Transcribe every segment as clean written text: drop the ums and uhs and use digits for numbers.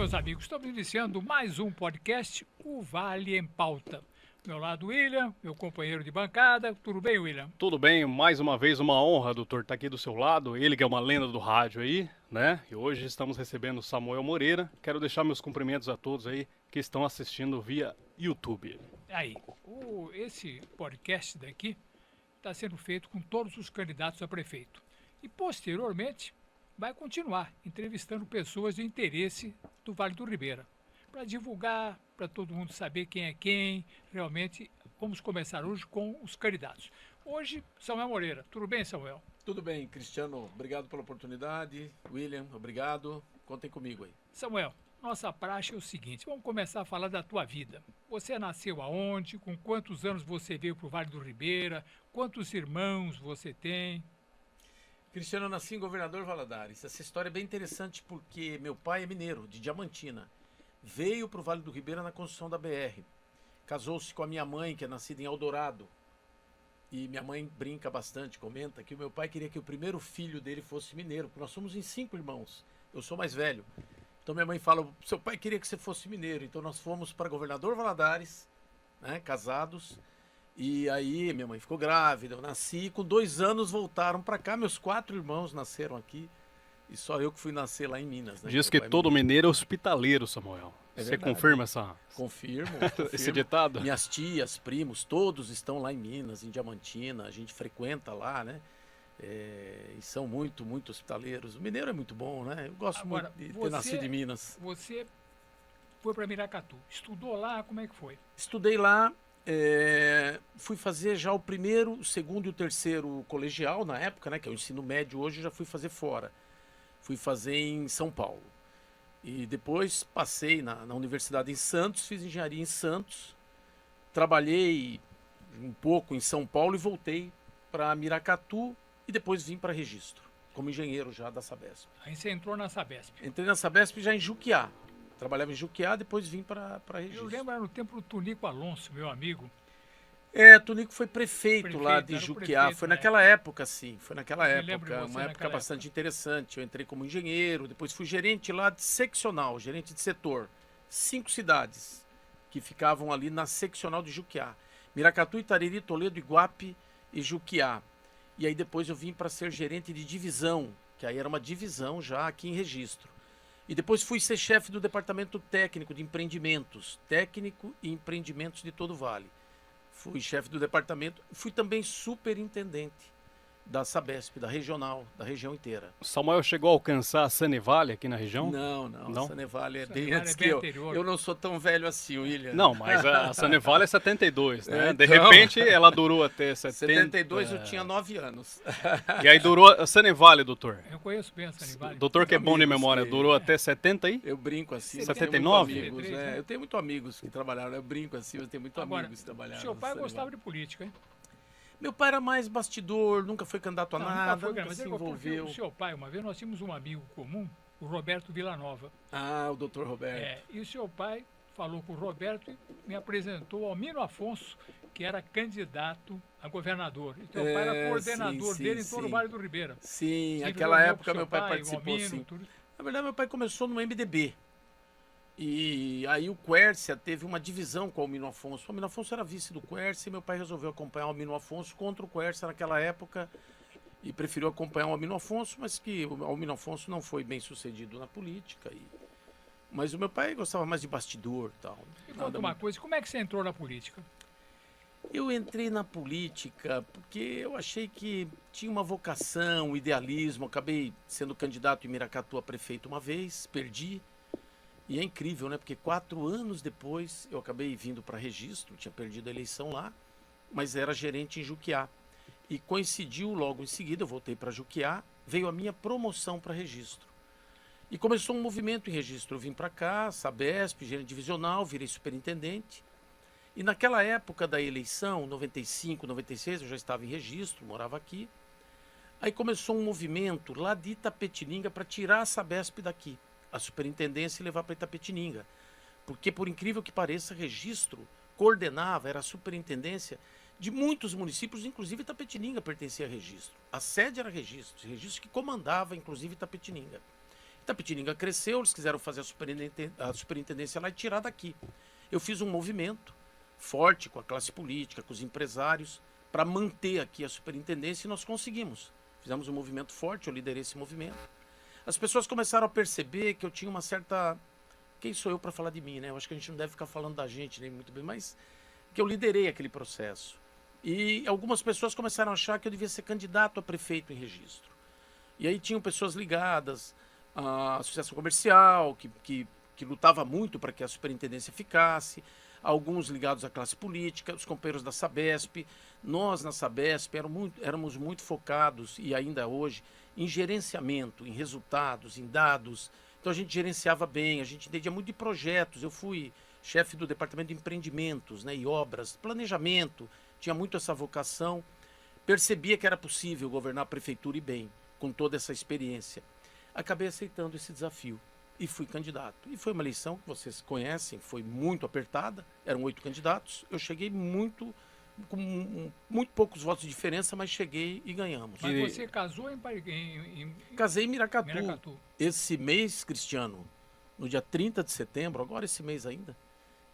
meus amigos, estamos iniciando mais um podcast, o Vale em Pauta. Do meu lado, William, meu companheiro de bancada. Tudo bem, William? Tudo bem, mais uma vez uma honra, doutor, estar aqui do seu lado. Ele que é uma lenda do rádio aí, né? E hoje estamos recebendo Samuel Moreira. Quero deixar meus cumprimentos a todos aí que estão assistindo via YouTube. Aí, esse podcast daqui está sendo feito com todos os candidatos a prefeito. E, posteriormente, vai continuar entrevistando pessoas de interesse do Vale do Ribeira, para divulgar, para todo mundo saber quem é quem. Realmente, vamos começar hoje com os candidatos. Hoje, Samuel Moreira. Tudo bem, Samuel? Tudo bem, Cristiano. Obrigado pela oportunidade. William, obrigado. Contem comigo aí. Samuel, nossa praxe é o seguinte, vamos começar a falar da tua vida. Você nasceu aonde? Com quantos anos você veio para o Vale do Ribeira? Quantos irmãos você tem? Cristiano, eu nasci em Governador Valadares. Essa história é bem interessante porque meu pai é mineiro, de Diamantina. Veio para o Vale do Ribeira na construção da BR. Casou-se com a minha mãe, que é nascida em Eldorado. E minha mãe brinca bastante, comenta que o meu pai queria que o primeiro filho dele fosse mineiro, porque nós somos em 5 irmãos. Eu sou mais velho. Então minha mãe fala, seu pai queria que você fosse mineiro. Então nós fomos para Governador Valadares, né, casados. E aí minha mãe ficou grávida, eu nasci. Com 2 anos voltaram para cá. Meus 4 irmãos nasceram aqui. E só eu que fui nascer lá em Minas. Né? Diz que todo mineiro é hospitaleiro, Samuel. É Você verdade. confirma essa... Confirmo. esse ditado? Minhas tias, primos, todos estão lá em Minas, em Diamantina. A gente frequenta lá, né? E são muito, muito hospitaleiros. O mineiro é muito bom, né? Eu gosto Agora, muito de ter nascido em Minas. Você foi para Miracatu, estudou lá, como é que foi? Estudei lá, fui fazer já o primeiro, o segundo e o terceiro colegial na época, né? Que é o ensino médio hoje, eu já fui fazer fora. Fui fazer em São Paulo. E depois passei na Universidade em Santos, fiz engenharia em Santos. Trabalhei um pouco em São Paulo e voltei para Miracatu e depois vim para Registro, como engenheiro já da Sabesp. Aí você entrou na Sabesp. Entrei na Sabesp já em Juquiá. Trabalhava em Juquiá, depois vim para Registro. Eu lembro, era no tempo do Tunico Alonso, meu amigo. Tunico foi prefeito lá de era o Juquiá. prefeito, foi né? naquela época, sim. Foi naquela Eu lembro de época, você uma época naquela bastante interessante. Eu entrei como engenheiro, depois fui gerente lá de seccional, gerente de setor. 5 cidades que ficavam ali na seccional de Juquiá. Miracatu, Itariri, Toledo, Iguape e Juquiá. E aí depois eu vim para ser gerente de divisão, que aí era uma divisão já aqui em Registro. E depois fui ser chefe do departamento técnico de empreendimentos, técnico e empreendimentos de todo o Vale. Fui chefe do departamento, fui também superintendente da Sabesp, da regional, da região inteira. Samuel chegou a alcançar a Sanevale aqui na região? Não? Sanevale é bem Sanevale antes é bem que eu. anterior. Eu não sou tão velho assim, William. Não, mas a Sanevale é 72, né? De Então. repente ela durou até 70... 72 eu tinha 9 anos. E aí durou a Sanevale, doutor. Eu conheço bem a Sanivale. Doutor que é bom de amigos memória, que- durou até 70 aí? Eu brinco assim. eu tenho 79? muito amigos, 73, né? Eu tenho muitos amigos que trabalharam. Eu brinco assim, eu tenho muitos Agora, amigos que trabalharam. seu pai no gostava Sanivale. de política, hein? Meu pai era mais bastidor, nunca foi candidato a Não, nada, foi, nunca mas se ele gostou porque envolveu. o seu pai, uma vez nós tínhamos um amigo comum, o Roberto Villanova. Ah, o doutor Roberto. E o seu pai falou com o Roberto e me apresentou ao Mino Afonso, que era candidato a governador. E teu pai era coordenador sim, dele em todo o sim. Vale do Ribeira. Sim, Se naquela reuniu com época seu meu pai o participou, Almino, sim. tudo. Na verdade, meu pai começou no MDB. E aí o Quércia teve uma divisão com o Almino Afonso. O Almino Afonso era vice do Quércia e meu pai resolveu acompanhar o Almino Afonso contra o Quércia naquela época e preferiu acompanhar o Almino Afonso, mas que o Almino Afonso não foi bem sucedido na política. Mas o meu pai gostava mais de bastidor e tal. E Nada conta uma coisa, como é que você entrou na política? Eu entrei na política porque eu achei que tinha uma vocação, um idealismo. Acabei sendo candidato em Miracatu a prefeito uma vez, perdi. E é incrível, né? Porque 4 anos depois eu acabei vindo para Registro, tinha perdido a eleição lá, mas era gerente em Juquiá. E coincidiu logo em seguida, eu voltei para Juquiá, veio a minha promoção para Registro. E começou um movimento em Registro. Eu vim para cá, Sabesp, gerente divisional, virei superintendente. E naquela época da eleição, 95, 96, eu já estava em Registro, morava aqui. Aí começou um movimento lá de Itapetininga para tirar a Sabesp daqui, a superintendência e levar para Itapetininga. Porque, por incrível que pareça, Registro coordenava, era a superintendência de muitos municípios, inclusive Itapetininga pertencia a Registro. A sede era Registro que comandava, inclusive, Itapetininga. Tapetininga cresceu, eles quiseram fazer a superintendência lá e tirar daqui. Eu fiz um movimento forte com a classe política, com os empresários, para manter aqui a superintendência e nós conseguimos. Fizemos um movimento forte, eu liderei esse movimento. As pessoas começaram a perceber que eu tinha uma certa... Quem sou eu para falar de mim, né? Eu acho que a gente não deve ficar falando da gente nem muito bem, mas que eu liderei aquele processo. E algumas pessoas começaram a achar que eu devia ser candidato a prefeito em registro. E aí tinham pessoas ligadas à associação comercial, que lutava muito para que a superintendência ficasse, alguns ligados à classe política, os companheiros da Sabesp. Nós, na Sabesp, éramos muito focados, e ainda hoje, em gerenciamento, em resultados, em dados. Então a gente gerenciava bem, a gente entendia muito de projetos. Eu fui chefe do departamento de empreendimentos, né, e obras, planejamento, tinha muito essa vocação. Percebia que era possível governar a prefeitura e bem, com toda essa experiência. Acabei aceitando esse desafio e fui candidato. E foi uma eleição que vocês conhecem, foi muito apertada, eram 8 candidatos. Eu cheguei com muito poucos votos de diferença, mas cheguei e ganhamos. Mas você casou em Casei em Miracatu. Miracatu. Esse mês, Cristiano, no dia 30 de setembro, agora esse mês ainda,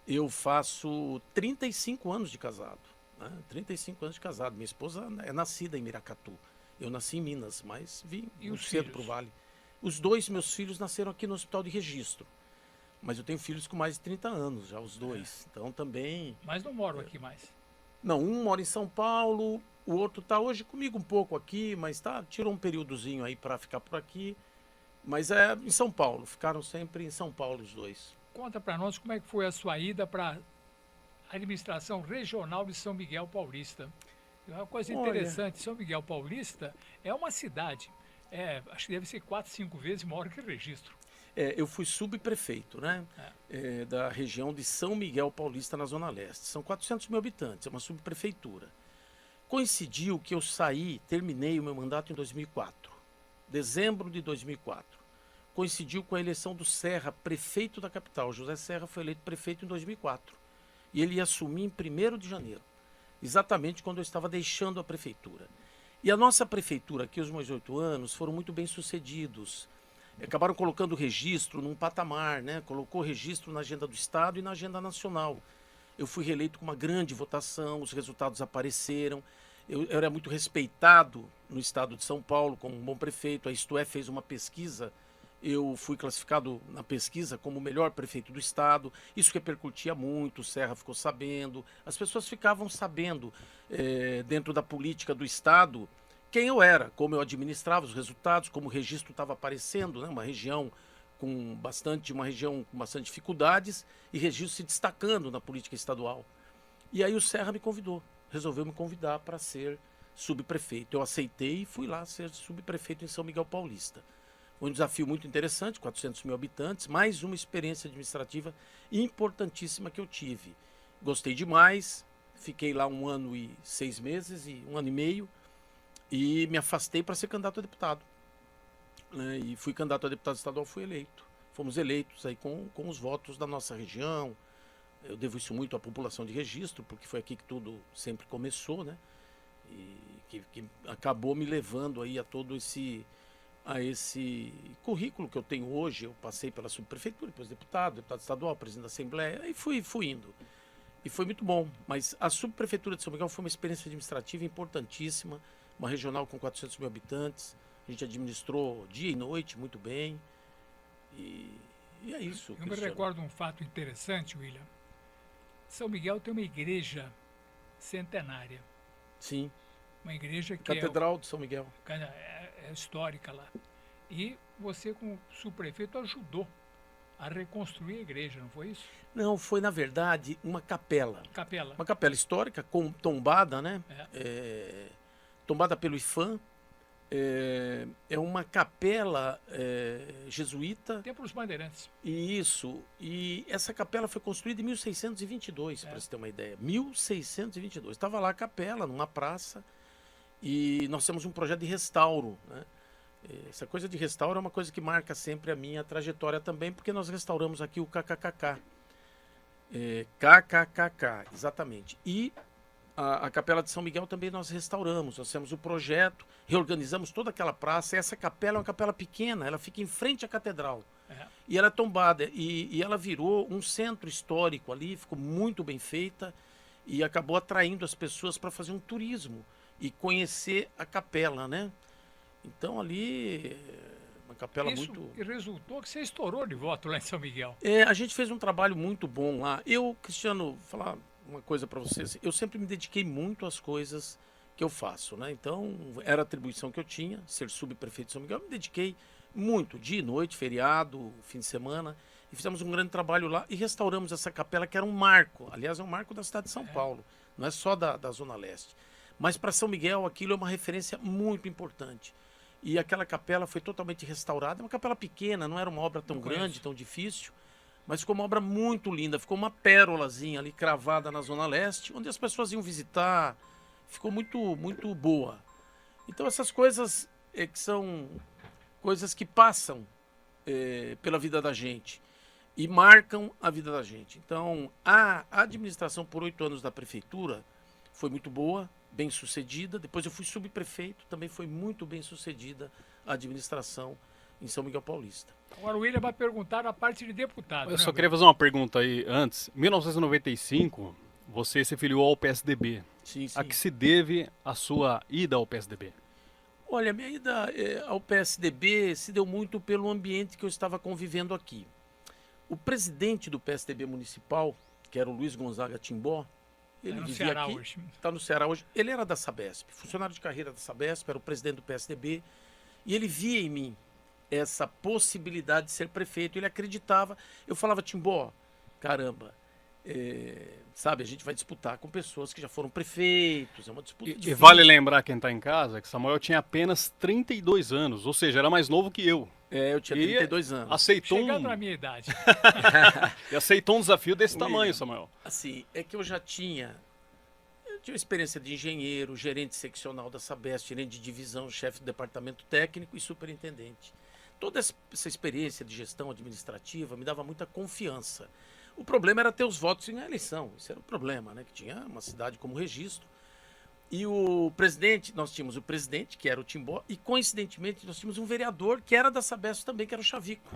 eu faço 35 anos de casado. Né? 35 anos de casado. Minha esposa é nascida em Miracatu. Eu nasci em Minas, mas vim muito cedo para o Vale. Os 2 meus filhos nasceram aqui no Hospital de Registro. Mas eu tenho filhos com mais de 30 anos, já os 2. Então também... Mas não moram aqui mais. Não, um mora em São Paulo, o outro está hoje comigo um pouco aqui, mas tirou um períodozinho aí para ficar por aqui. Mas é em São Paulo, ficaram sempre em São Paulo os 2. Conta para nós como é que foi a sua ida para a administração regional de São Miguel Paulista. É uma coisa interessante, São Miguel Paulista é uma cidade, acho que deve ser 4, 5 vezes maior que Registro. Eu fui subprefeito, né? Da região de São Miguel Paulista, na Zona Leste. São 400 mil habitantes, é uma subprefeitura. Coincidiu que eu terminei o meu mandato em 2004, dezembro de 2004. Coincidiu com a eleição do Serra, prefeito da capital. José Serra foi eleito prefeito em 2004. E ele ia assumir em 1º de janeiro, exatamente quando eu estava deixando a prefeitura. E a nossa prefeitura aqui, os meus 8 anos, foram muito bem sucedidos. Acabaram colocando o registro num patamar, né? Colocou o registro na agenda do Estado e na agenda nacional. Eu fui reeleito com uma grande votação, os resultados apareceram. Eu era muito respeitado no estado de São Paulo como um bom prefeito. A Isto É fez uma pesquisa, eu fui classificado na pesquisa como o melhor prefeito do estado. Isso repercutia muito, o Serra ficou sabendo, as pessoas ficavam sabendo dentro da política do estado quem eu era, como eu administrava os resultados, como o registro estava aparecendo, né? Uma região com bastante dificuldades e registro se destacando na política estadual. E aí o Serra resolveu me convidar para ser subprefeito. Eu aceitei e fui lá ser subprefeito em São Miguel Paulista. Foi um desafio muito interessante, 400 mil habitantes, mais uma experiência administrativa importantíssima que eu tive. Gostei demais, fiquei lá 1 ano e 6 meses, 1 ano e meio, e me afastei para ser candidato a deputado. E fui candidato a deputado estadual, fui eleito. Fomos eleitos aí com os votos da nossa região. Eu devo isso muito à população de Registro, porque foi aqui que tudo sempre começou, né? E que acabou me levando aí a esse currículo que eu tenho hoje. Eu passei pela subprefeitura, depois deputado estadual, presidente da Assembleia, e fui indo. E foi muito bom. Mas a subprefeitura de São Miguel foi uma experiência administrativa importantíssima, uma regional com 400 mil habitantes. A gente administrou dia e noite muito bem. E é isso. Eu me recordo um fato interessante, William. São Miguel tem uma igreja centenária. Sim. Uma igreja que Catedral de São Miguel. É histórica lá. E você, como subprefeito, ajudou a reconstruir a igreja, não foi isso? Não, foi, na verdade, uma capela. Capela. Uma capela histórica, tombada, né? Tombada pelo IFAM. É uma capela jesuíta. Templo dos Bandeirantes. Isso. E essa capela foi construída em 1622, para você ter uma ideia. 1622. Estava lá a capela, numa praça, e nós temos um projeto de restauro, né? Essa coisa de restauro é uma coisa que marca sempre a minha trajetória também, porque nós restauramos aqui o KKKK. KKKK, exatamente. E a Capela de São Miguel também nós restauramos. Nós fizemos o projeto, reorganizamos toda aquela praça. Essa capela é uma capela pequena, ela fica em frente à catedral. É. E ela é tombada. E ela virou um centro histórico ali, ficou muito bem feita e acabou atraindo as pessoas para fazer um turismo e conhecer a capela, né? Então ali, uma capela Isso muito... e resultou que você estourou de voto lá em São Miguel. A gente fez um trabalho muito bom lá. Eu, Cristiano, falar uma coisa para vocês. Eu sempre me dediquei muito às coisas que eu faço, né? Então, era a atribuição que eu tinha, ser subprefeito de São Miguel. Eu me dediquei muito, dia e noite, feriado, fim de semana. E fizemos um grande trabalho lá e restauramos essa capela, que era um marco. Aliás, é um marco da cidade de São Paulo. Não é só da Zona Leste. Mas para São Miguel, aquilo é uma referência muito importante. E aquela capela foi totalmente restaurada. É uma capela pequena, não era uma obra tão grande, tão difícil. Mas ficou uma obra muito linda. Ficou uma pérolazinha ali cravada na Zona Leste, onde as pessoas iam visitar. Ficou muito, muito boa. Então essas coisas que são coisas que passam pela vida da gente e marcam a vida da gente. Então a administração por 8 anos da prefeitura foi muito boa, bem sucedida. Depois eu fui subprefeito, também foi muito bem sucedida a administração em São Miguel Paulista. Agora o William vai perguntar a parte de deputado. Eu né, só queria fazer uma pergunta aí antes. Em 1995, você se filiou ao PSDB. Sim, sim. A que se deve a sua ida ao PSDB? Olha, minha ida ao PSDB se deu muito pelo ambiente que eu estava convivendo aqui. O presidente do PSDB municipal, que era o Luiz Gonzaga Timbó, ele no vivia Ceará aqui, hoje. está no Ceará hoje. Ele era da Sabesp, funcionário de carreira da Sabesp, era o presidente do PSDB, e ele via em mim essa possibilidade de ser prefeito. Ele acreditava. Eu falava, Timbó, caramba, sabe, a gente vai disputar com pessoas que já foram prefeitos, é uma disputa E difícil. vale lembrar quem está em casa que Samuel tinha apenas 32 anos, ou seja, era mais novo que eu. Eu tinha 32 anos. Aceitou Chegando na minha idade. e aceitou um desafio desse William, tamanho, Samuel. Assim, é que eu tinha experiência de engenheiro, gerente seccional da Sabesp, gerente de divisão, chefe do departamento técnico e superintendente. Toda essa experiência de gestão administrativa me dava muita confiança. O problema era ter os votos em eleição. Isso era o problema, né? Que tinha uma cidade como registro. E o presidente, nós tínhamos o presidente, que era o Timbó, e coincidentemente nós tínhamos um vereador que era da Sabesp também, que era o Chavico.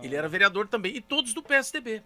Ele era vereador também, e todos do PSDB.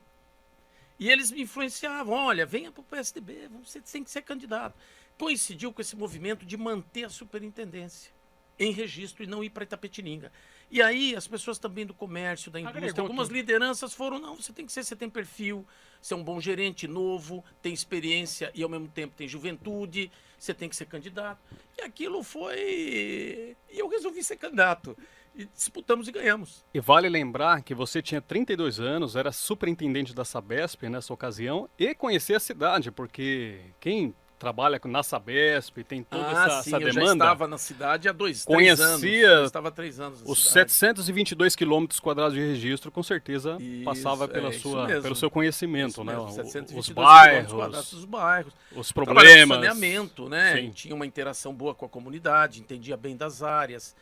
E eles me influenciavam, olha, venha para o PSDB, você tem que ser candidato. Coincidiu com esse movimento de manter a superintendência em registro e não ir para Itapetininga. E aí as pessoas também do comércio, da indústria, Agregou algumas tudo. lideranças foram, não, você tem perfil, você é um bom gerente novo, tem experiência e ao mesmo tempo tem juventude, você tem que ser candidato. E aquilo foi... E eu resolvi ser candidato. E disputamos e ganhamos. E vale lembrar que você tinha 32 anos, era superintendente da Sabesp nessa ocasião e conhecia a cidade, porque quem trabalha na Sabesp tem toda essa eu já demanda. estava na cidade há 3 anos. Conhecia Eu estava há 3 anos na os cidade. 722 quilômetros quadrados de registro, com certeza Isso, passava pelo seu conhecimento, Isso né? mesmo, os 722 bairros, quadrados, os bairros. os Trabalhava problemas. no saneamento, né? Sim. Tinha uma interação boa com a comunidade, entendia bem das áreas,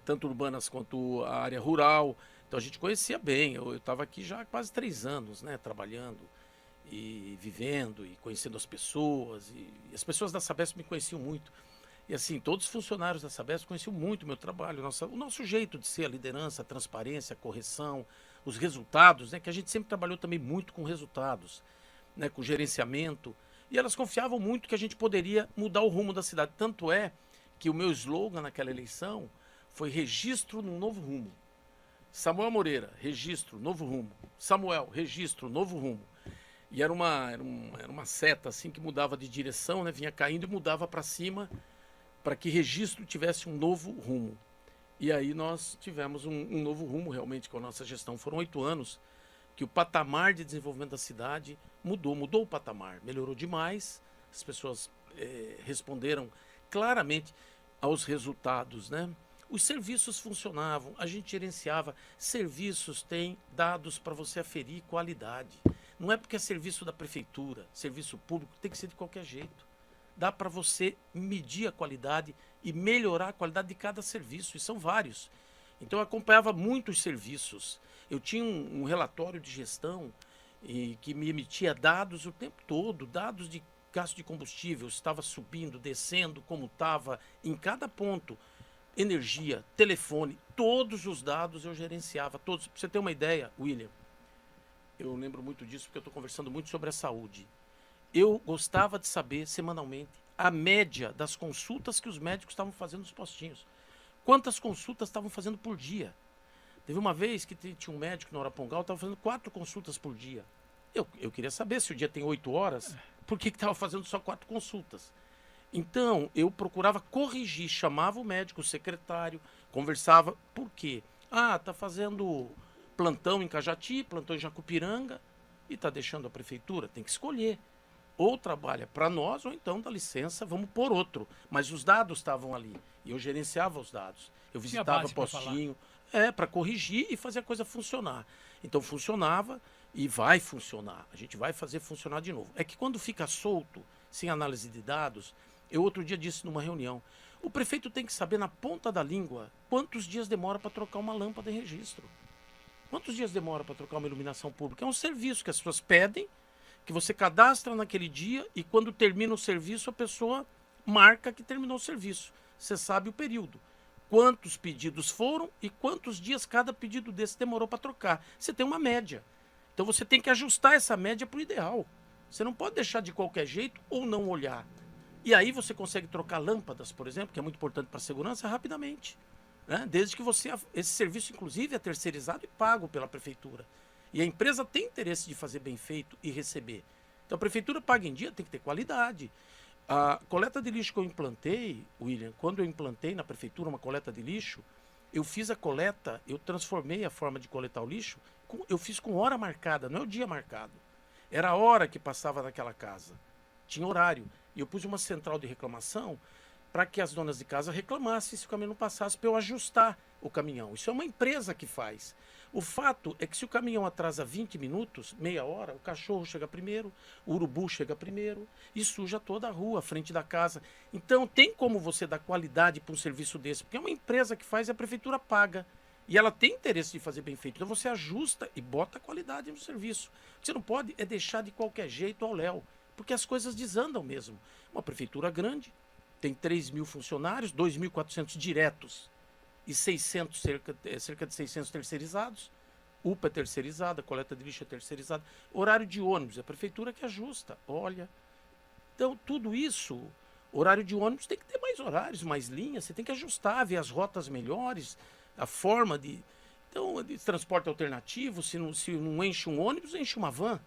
tanto urbanas quanto a área rural. Então a gente conhecia bem. Eu estava aqui já há quase 3 anos, né? Trabalhando e vivendo e conhecendo as pessoas. E as pessoas da Sabesp me conheciam muito. E assim, todos os funcionários da Sabesp conheciam muito o meu trabalho, o nosso jeito de ser, a liderança, a transparência, a correção, os resultados, né? Que a gente sempre trabalhou também muito com resultados, né? Com gerenciamento. E elas confiavam muito que a gente poderia mudar o rumo da cidade. Tanto é que o meu slogan naquela eleição foi registro num novo rumo. Samuel Moreira, registro, novo rumo. Samuel, registro, novo rumo. E era uma seta assim que mudava de direção, né? Vinha caindo e mudava para cima para que registro tivesse um novo rumo. E aí nós tivemos um novo rumo realmente com a nossa gestão. Foram 8 anos que o patamar de desenvolvimento da cidade mudou o patamar, melhorou demais. As pessoas responderam claramente aos resultados, né? Os serviços funcionavam, a gente gerenciava. Serviços têm dados para você aferir qualidade. Não é porque é serviço da prefeitura, serviço público, tem que ser de qualquer jeito. Dá para você medir a qualidade e melhorar a qualidade de cada serviço, e são vários. Então eu acompanhava muitos serviços. Eu tinha um relatório de gestão que me emitia dados o tempo todo, dados de gasto de combustível, estava subindo, descendo, como estava, em cada ponto, energia, telefone, todos os dados eu gerenciava, todos. Para você ter uma ideia, William, eu lembro muito disso porque eu estou conversando muito sobre a saúde. Eu gostava de saber, semanalmente, a média das consultas que os médicos estavam fazendo nos postinhos. Quantas consultas estavam fazendo por dia. Teve uma vez que tinha um médico no Arapongal, estava fazendo 4 consultas por dia. Eu queria saber se o dia tem 8 horas, por que estava fazendo só 4 consultas? Então, eu procurava corrigir, chamava o médico, o secretário, conversava. Por quê? Ah, está fazendo plantão em Cajati, plantão em Jacupiranga e está deixando a prefeitura. Tem que escolher. Ou trabalha para nós, ou então dá licença, vamos por outro. Mas os dados estavam ali. E eu gerenciava os dados. Eu visitava postinho, para corrigir e fazer a coisa funcionar. Então funcionava e vai funcionar. A gente vai fazer funcionar de novo. É que quando fica solto, sem análise de dados, eu outro dia disse numa reunião, o prefeito tem que saber na ponta da língua quantos dias demora para trocar uma lâmpada em registro. Quantos dias demora para trocar uma iluminação pública? É um serviço que as pessoas pedem, que você cadastra naquele dia e quando termina o serviço a pessoa marca que terminou o serviço. Você sabe o período. Quantos pedidos foram e quantos dias cada pedido desse demorou para trocar. Você tem uma média. Então você tem que ajustar essa média para o ideal. Você não pode deixar de qualquer jeito ou não olhar. E aí você consegue trocar lâmpadas, por exemplo, que é muito importante para a segurança, rapidamente. Né? Desde que esse serviço, inclusive, é terceirizado e pago pela prefeitura. E a empresa tem interesse de fazer bem feito e receber. Então a prefeitura paga em dia, tem que ter qualidade. A coleta de lixo que eu implantei, William, quando eu implantei na prefeitura uma coleta de lixo, eu fiz a coleta, eu transformei a forma de coletar o lixo, eu fiz com hora marcada, não é o dia marcado. Era a hora que passava naquela casa. Tinha horário. E eu pus uma central de reclamação para que as donas de casa reclamassem se o caminhão não passasse, para eu ajustar o caminhão. Isso é uma empresa que faz. O fato é que se o caminhão atrasa 20 minutos, meia hora, o cachorro chega primeiro, o urubu chega primeiro e suja toda a rua, a frente da casa. Então tem como você dar qualidade para um serviço desse, porque é uma empresa que faz e a prefeitura paga. E ela tem interesse de fazer bem feito. Então você ajusta e bota qualidade no serviço. O que você não pode é deixar de qualquer jeito ao léu, porque as coisas desandam mesmo. Uma prefeitura grande, tem 3.000 funcionários, 2.400 diretos e 600, cerca de 600 terceirizados. UPA é terceirizada, coleta de lixo é terceirizada. Horário de ônibus, é a prefeitura que ajusta. Olha, então tudo isso, horário de ônibus tem que ter mais horários, mais linhas, você tem que ajustar, ver as rotas melhores, a forma de... Então, de transporte alternativo, se não enche um ônibus, enche uma van.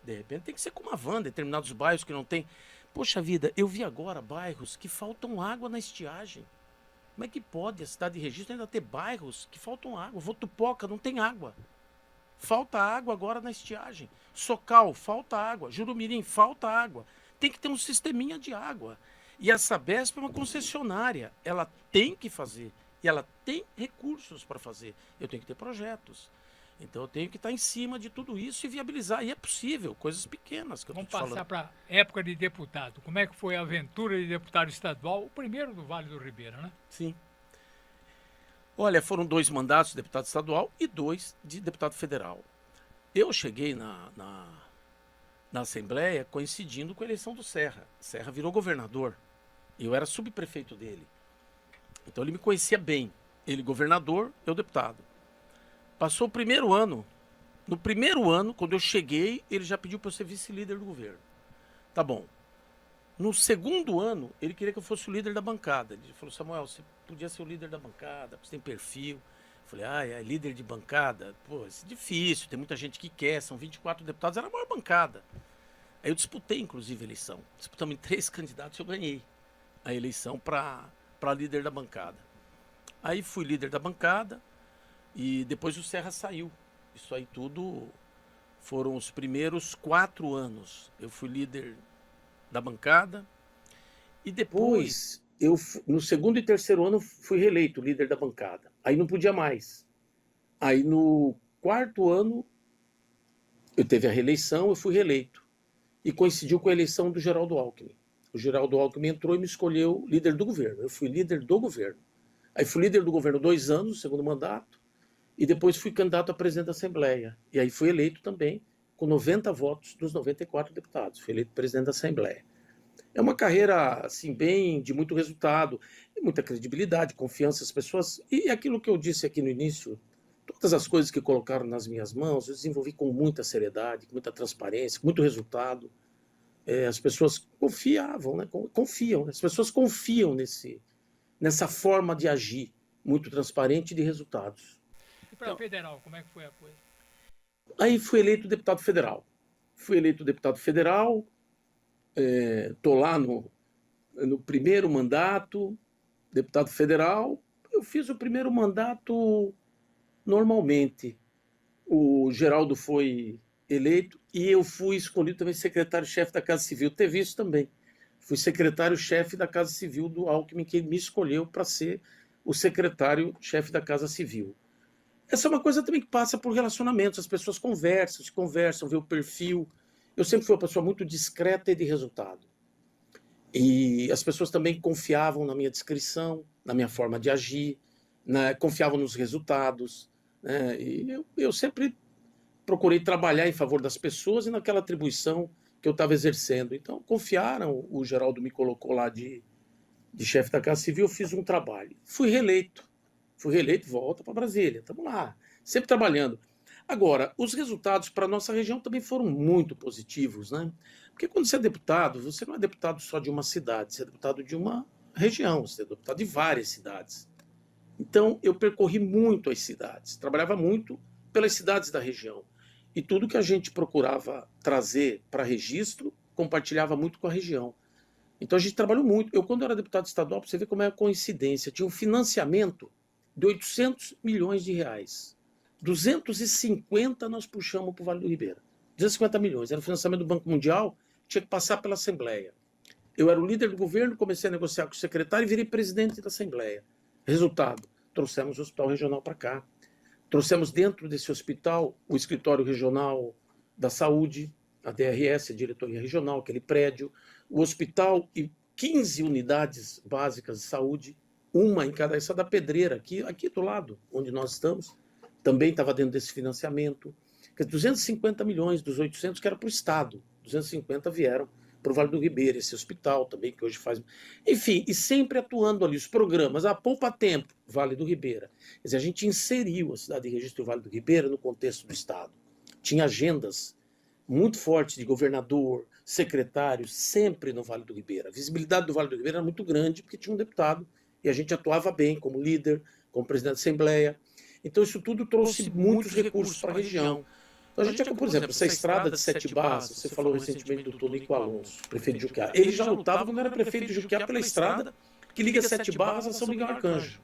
De repente tem que ser com uma van, determinados bairros que não tem. Poxa vida, eu vi agora bairros que faltam água na estiagem. Como é que pode a cidade de Registro ainda ter bairros que faltam água? Votupoca não tem água. Falta água agora na estiagem. Socal, falta água. Jurumirim, falta água. Tem que ter um sisteminha de água. E a Sabesp é uma concessionária. Ela tem que fazer. E ela tem recursos para fazer. Eu tenho que ter projetos. Então eu tenho que estar em cima de tudo isso e viabilizar. E é possível, coisas pequenas que eu estou te falando. Vamos passar para a época de deputado. Como é que foi a aventura de deputado estadual? O primeiro do Vale do Ribeira, né? Sim. Olha, foram 2 mandatos de deputado estadual e 2 de deputado federal. Eu cheguei na Assembleia coincidindo com a eleição do Serra. Serra virou governador. Eu era subprefeito dele. Então ele me conhecia bem. Ele governador, eu deputado. Passou o primeiro ano. No primeiro ano, quando eu cheguei, ele já pediu para eu ser vice-líder do governo. Tá bom. No segundo ano, ele queria que eu fosse o líder da bancada. Ele falou, Samuel, você podia ser o líder da bancada, você tem perfil. Eu falei, é líder de bancada? Pô, isso é difícil, tem muita gente que quer, são 24 deputados, era a maior bancada. Aí eu disputei, inclusive, a eleição. Disputamos em 3 candidatos e eu ganhei a eleição para líder da bancada. Aí fui líder da bancada e depois o Serra saiu. Isso aí tudo foram os primeiros 4 anos. Eu fui líder da bancada e depois, no segundo e terceiro ano, fui reeleito líder da bancada. Aí não podia mais. Aí no 4º ano, eu teve a reeleição, eu fui reeleito. E coincidiu com a eleição do Geraldo Alckmin. O Geraldo Alckmin entrou e me escolheu líder do governo. Eu fui líder do governo. Aí fui líder do governo 2 anos, segundo mandato, e depois fui candidato a presidente da Assembleia. E aí fui eleito também com 90 votos dos 94 deputados. Fui eleito presidente da Assembleia. É uma carreira, assim, bem de muito resultado, muita credibilidade, confiança, as pessoas... E aquilo que eu disse aqui no início, todas as coisas que colocaram nas minhas mãos, eu desenvolvi com muita seriedade, com muita transparência, com muito resultado. As pessoas confiavam, né? Confiam. As pessoas confiam nessa forma de agir, muito transparente e de resultados. E para federal, como é que foi a coisa? Aí fui eleito deputado federal. Estou lá no primeiro mandato, deputado federal. Eu fiz o primeiro mandato normalmente. O Geraldo foi eleito e eu fui escolhido também secretário-chefe da Casa Civil. Teve isso também. Fui secretário-chefe da Casa Civil do Alckmin, que ele me escolheu para ser o secretário-chefe da Casa Civil. Essa é uma coisa também que passa por relacionamentos. As pessoas conversam, vê o perfil. Eu sempre fui uma pessoa muito discreta e de resultado. E as pessoas também confiavam na minha descrição, na minha forma de agir, né? Confiavam nos resultados. Né? E eu sempre procurei trabalhar em favor das pessoas e naquela atribuição que eu estava exercendo. Então, confiaram, o Geraldo me colocou lá de chefe da Casa Civil, eu fiz um trabalho. Fui reeleito, volta para Brasília, estamos lá, sempre trabalhando. Agora, os resultados para a nossa região também foram muito positivos, né? Porque quando você é deputado, você não é deputado só de uma cidade, você é deputado de uma região, você é deputado de várias cidades. Então, eu percorri muito as cidades, trabalhava muito pelas cidades da região. E tudo que a gente procurava trazer para registro, compartilhava muito com a região. Então, a gente trabalhou muito. Eu, quando era deputado estadual, para você ver como é a coincidência, tinha um financiamento de 800 milhões de reais. 250 nós puxamos para o Vale do Ribeira. 250 milhões. Era o financiamento do Banco Mundial, tinha que passar pela Assembleia. Eu era o líder do governo, comecei a negociar com o secretário e virei presidente da Assembleia. Resultado, trouxemos o Hospital Regional para cá. Trouxemos dentro desse hospital o Escritório Regional da Saúde, a DRS, a Diretoria Regional, aquele prédio, o hospital e 15 unidades básicas de saúde, uma em cada, essa da Pedreira, aqui do lado, onde nós estamos, também estava dentro desse financiamento. 250 milhões dos 800 que era para o Estado, 250 vieram para o Vale do Ribeira, esse hospital também, que hoje faz... Enfim, e sempre atuando ali, os programas, Poupa Tempo, Vale do Ribeira. Quer dizer, a gente inseriu a cidade de Registro do Vale do Ribeira no contexto do Estado. Tinha agendas muito fortes de governador, secretário, sempre no Vale do Ribeira. A visibilidade do Vale do Ribeira era muito grande, porque tinha um deputado, e a gente atuava bem como líder, como presidente da Assembleia. Então, isso tudo trouxe muitos recursos para a região. Então, a gente, por exemplo, essa estrada de 7 barras, você falou recentemente do Tonico Alonso, prefeito de Juquiá. Ele já lutava quando era prefeito de Juquiá pela estrada que liga 7 barras a São Miguel Arcanjo.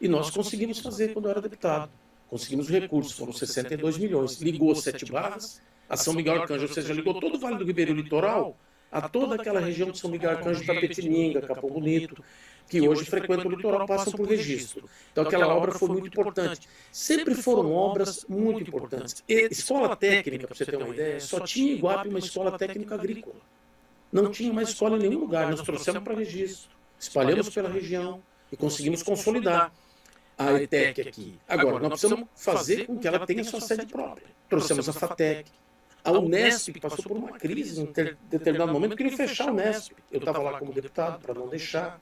E nós conseguimos fazer quando eu era deputado. Conseguimos recursos, foram 62 milhões. Ligou 7 barras a São Miguel Arcanjo, ou seja, ligou todo o Vale do Ribeiro Litoral a toda aquela região de São Miguel Arcanjo, Tapetininga, Capão Bonito, que hoje frequentam o litoral, passam por registro. Então aquela obra foi muito importante. Sempre foram obras muito importantes. E escola técnica, para você ter uma ideia, só tinha em Iguape uma escola técnica agrícola. Não tinha mais escola em nenhum lugar. Nós trouxemos para registro, espalhamos pela região e conseguimos consolidar a ETEC aqui. Agora, nós precisamos fazer com que ela tenha sua sede própria. Trouxemos a FATEC. A Unesp passou por uma crise em determinado momento, queria fechar a Unesp. Eu estava lá como deputado para não deixar.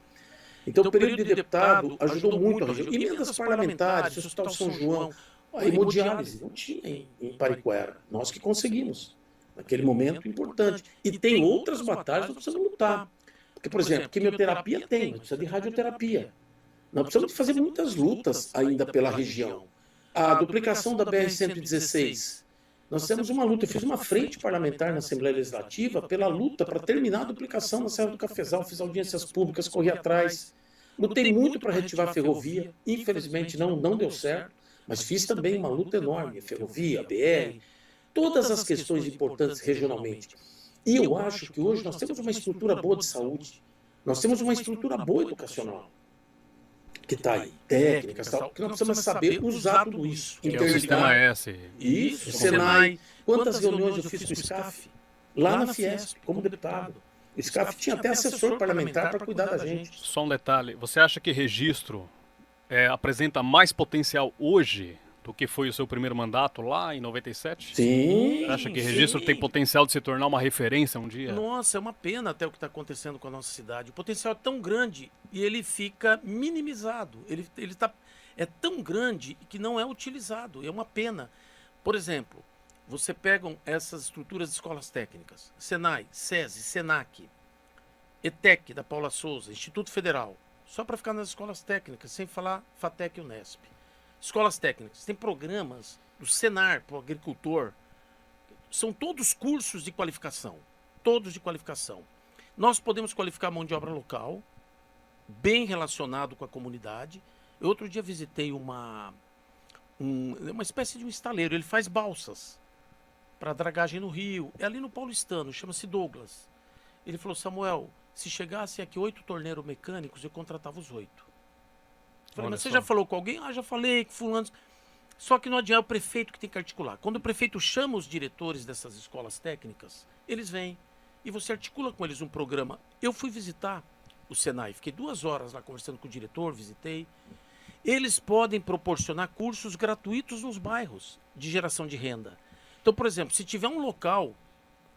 Então, o período de deputado ajudou muito a região. Emendas parlamentares, o Hospital São João, a hemodiálise, não tinha em Pariquera. Nós que conseguimos, naquele momento importante. E tem outras batalhas que nós precisamos lutar. Porque, por exemplo, quimioterapia tem, mas precisa de radioterapia. Nós precisamos fazer muitas lutas ainda pela região. A duplicação da BR-116. Nós temos uma luta, eu fiz uma frente parlamentar na Assembleia Legislativa pela luta para terminar a duplicação na Serra do Cafezal, fiz audiências públicas, corri atrás, lutei muito para reativar a ferrovia, infelizmente não deu certo, mas fiz também uma luta enorme, a ferrovia, a BR, todas as questões importantes regionalmente. E eu acho que hoje nós temos uma estrutura boa de saúde, nós temos uma estrutura boa educacional, que está aí, técnicas, tal, que nós precisamos saber usar tudo isso. Que é o Sistema S. Isso, Senai. Quantas reuniões eu fiz com o SCAF? Lá na Fiesp, como deputado. O SCAF tinha até assessor parlamentar para cuidar da gente. Só um detalhe, você acha que registro apresenta mais potencial hoje do que foi o seu primeiro mandato lá em 97? Sim. Você acha que Registro tem potencial de se tornar uma referência um dia? Nossa, é uma pena até o que está acontecendo com a nossa cidade. O potencial é tão grande e ele fica minimizado. É tão grande que não é utilizado. É uma pena. Por exemplo, você pega essas estruturas de escolas técnicas, Senai, SESI, SENAC, ETEC da Paula Souza, Instituto Federal, só para ficar nas escolas técnicas, sem falar FATEC e Unesp. Escolas técnicas, tem programas do Senar para o agricultor, são todos cursos de qualificação, todos de qualificação. Nós podemos qualificar mão de obra local, bem relacionado com a comunidade. Eu outro dia visitei uma espécie de um estaleiro, ele faz balsas para dragagem no rio, é ali no Paulistano, chama-se Douglas. Ele falou, Samuel, se chegassem aqui 8 torneiros mecânicos, eu contratava os 8. Falei, mas você já falou com alguém? Ah, já falei com fulano. Só que não adianta, é o prefeito que tem que articular. Quando o prefeito chama os diretores dessas escolas técnicas, eles vêm e você articula com eles um programa. Eu fui visitar o Senai, fiquei 2 horas lá conversando com o diretor, visitei. Eles podem proporcionar cursos gratuitos nos bairros de geração de renda. Então, por exemplo, se tiver um local,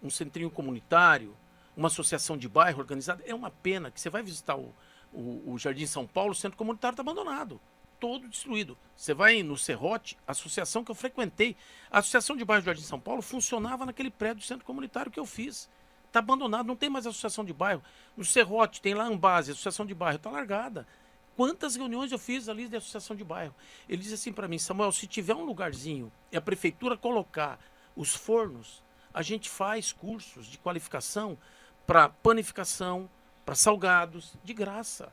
um centrinho comunitário, uma associação de bairro organizada, é uma pena que você vai visitar o Jardim São Paulo, o centro comunitário está abandonado, todo destruído. Você vai no Serrote, a associação que eu frequentei, a Associação de Bairro do Jardim São Paulo funcionava naquele prédio do centro comunitário que eu fiz. Está abandonado, não tem mais associação de bairro. No Serrote tem lá a Ambase, a associação de bairro está largada. Quantas reuniões eu fiz ali de associação de bairro? Ele disse assim para mim, Samuel, se tiver um lugarzinho e a prefeitura colocar os fornos, a gente faz cursos de qualificação para panificação, para salgados, de graça,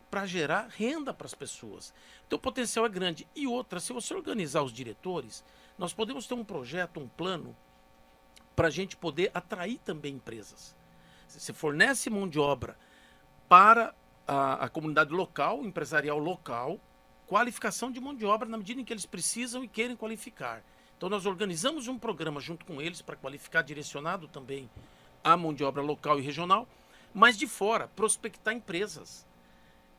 para gerar renda para as pessoas. Então o potencial é grande. E outra, se você organizar os diretores, nós podemos ter um projeto, um plano, para a gente poder atrair também empresas. Você fornece mão de obra para a comunidade local, empresarial local, qualificação de mão de obra na medida em que eles precisam e querem qualificar. Então nós organizamos um programa junto com eles para qualificar, direcionado também à mão de obra local e regional, mas de fora, prospectar empresas.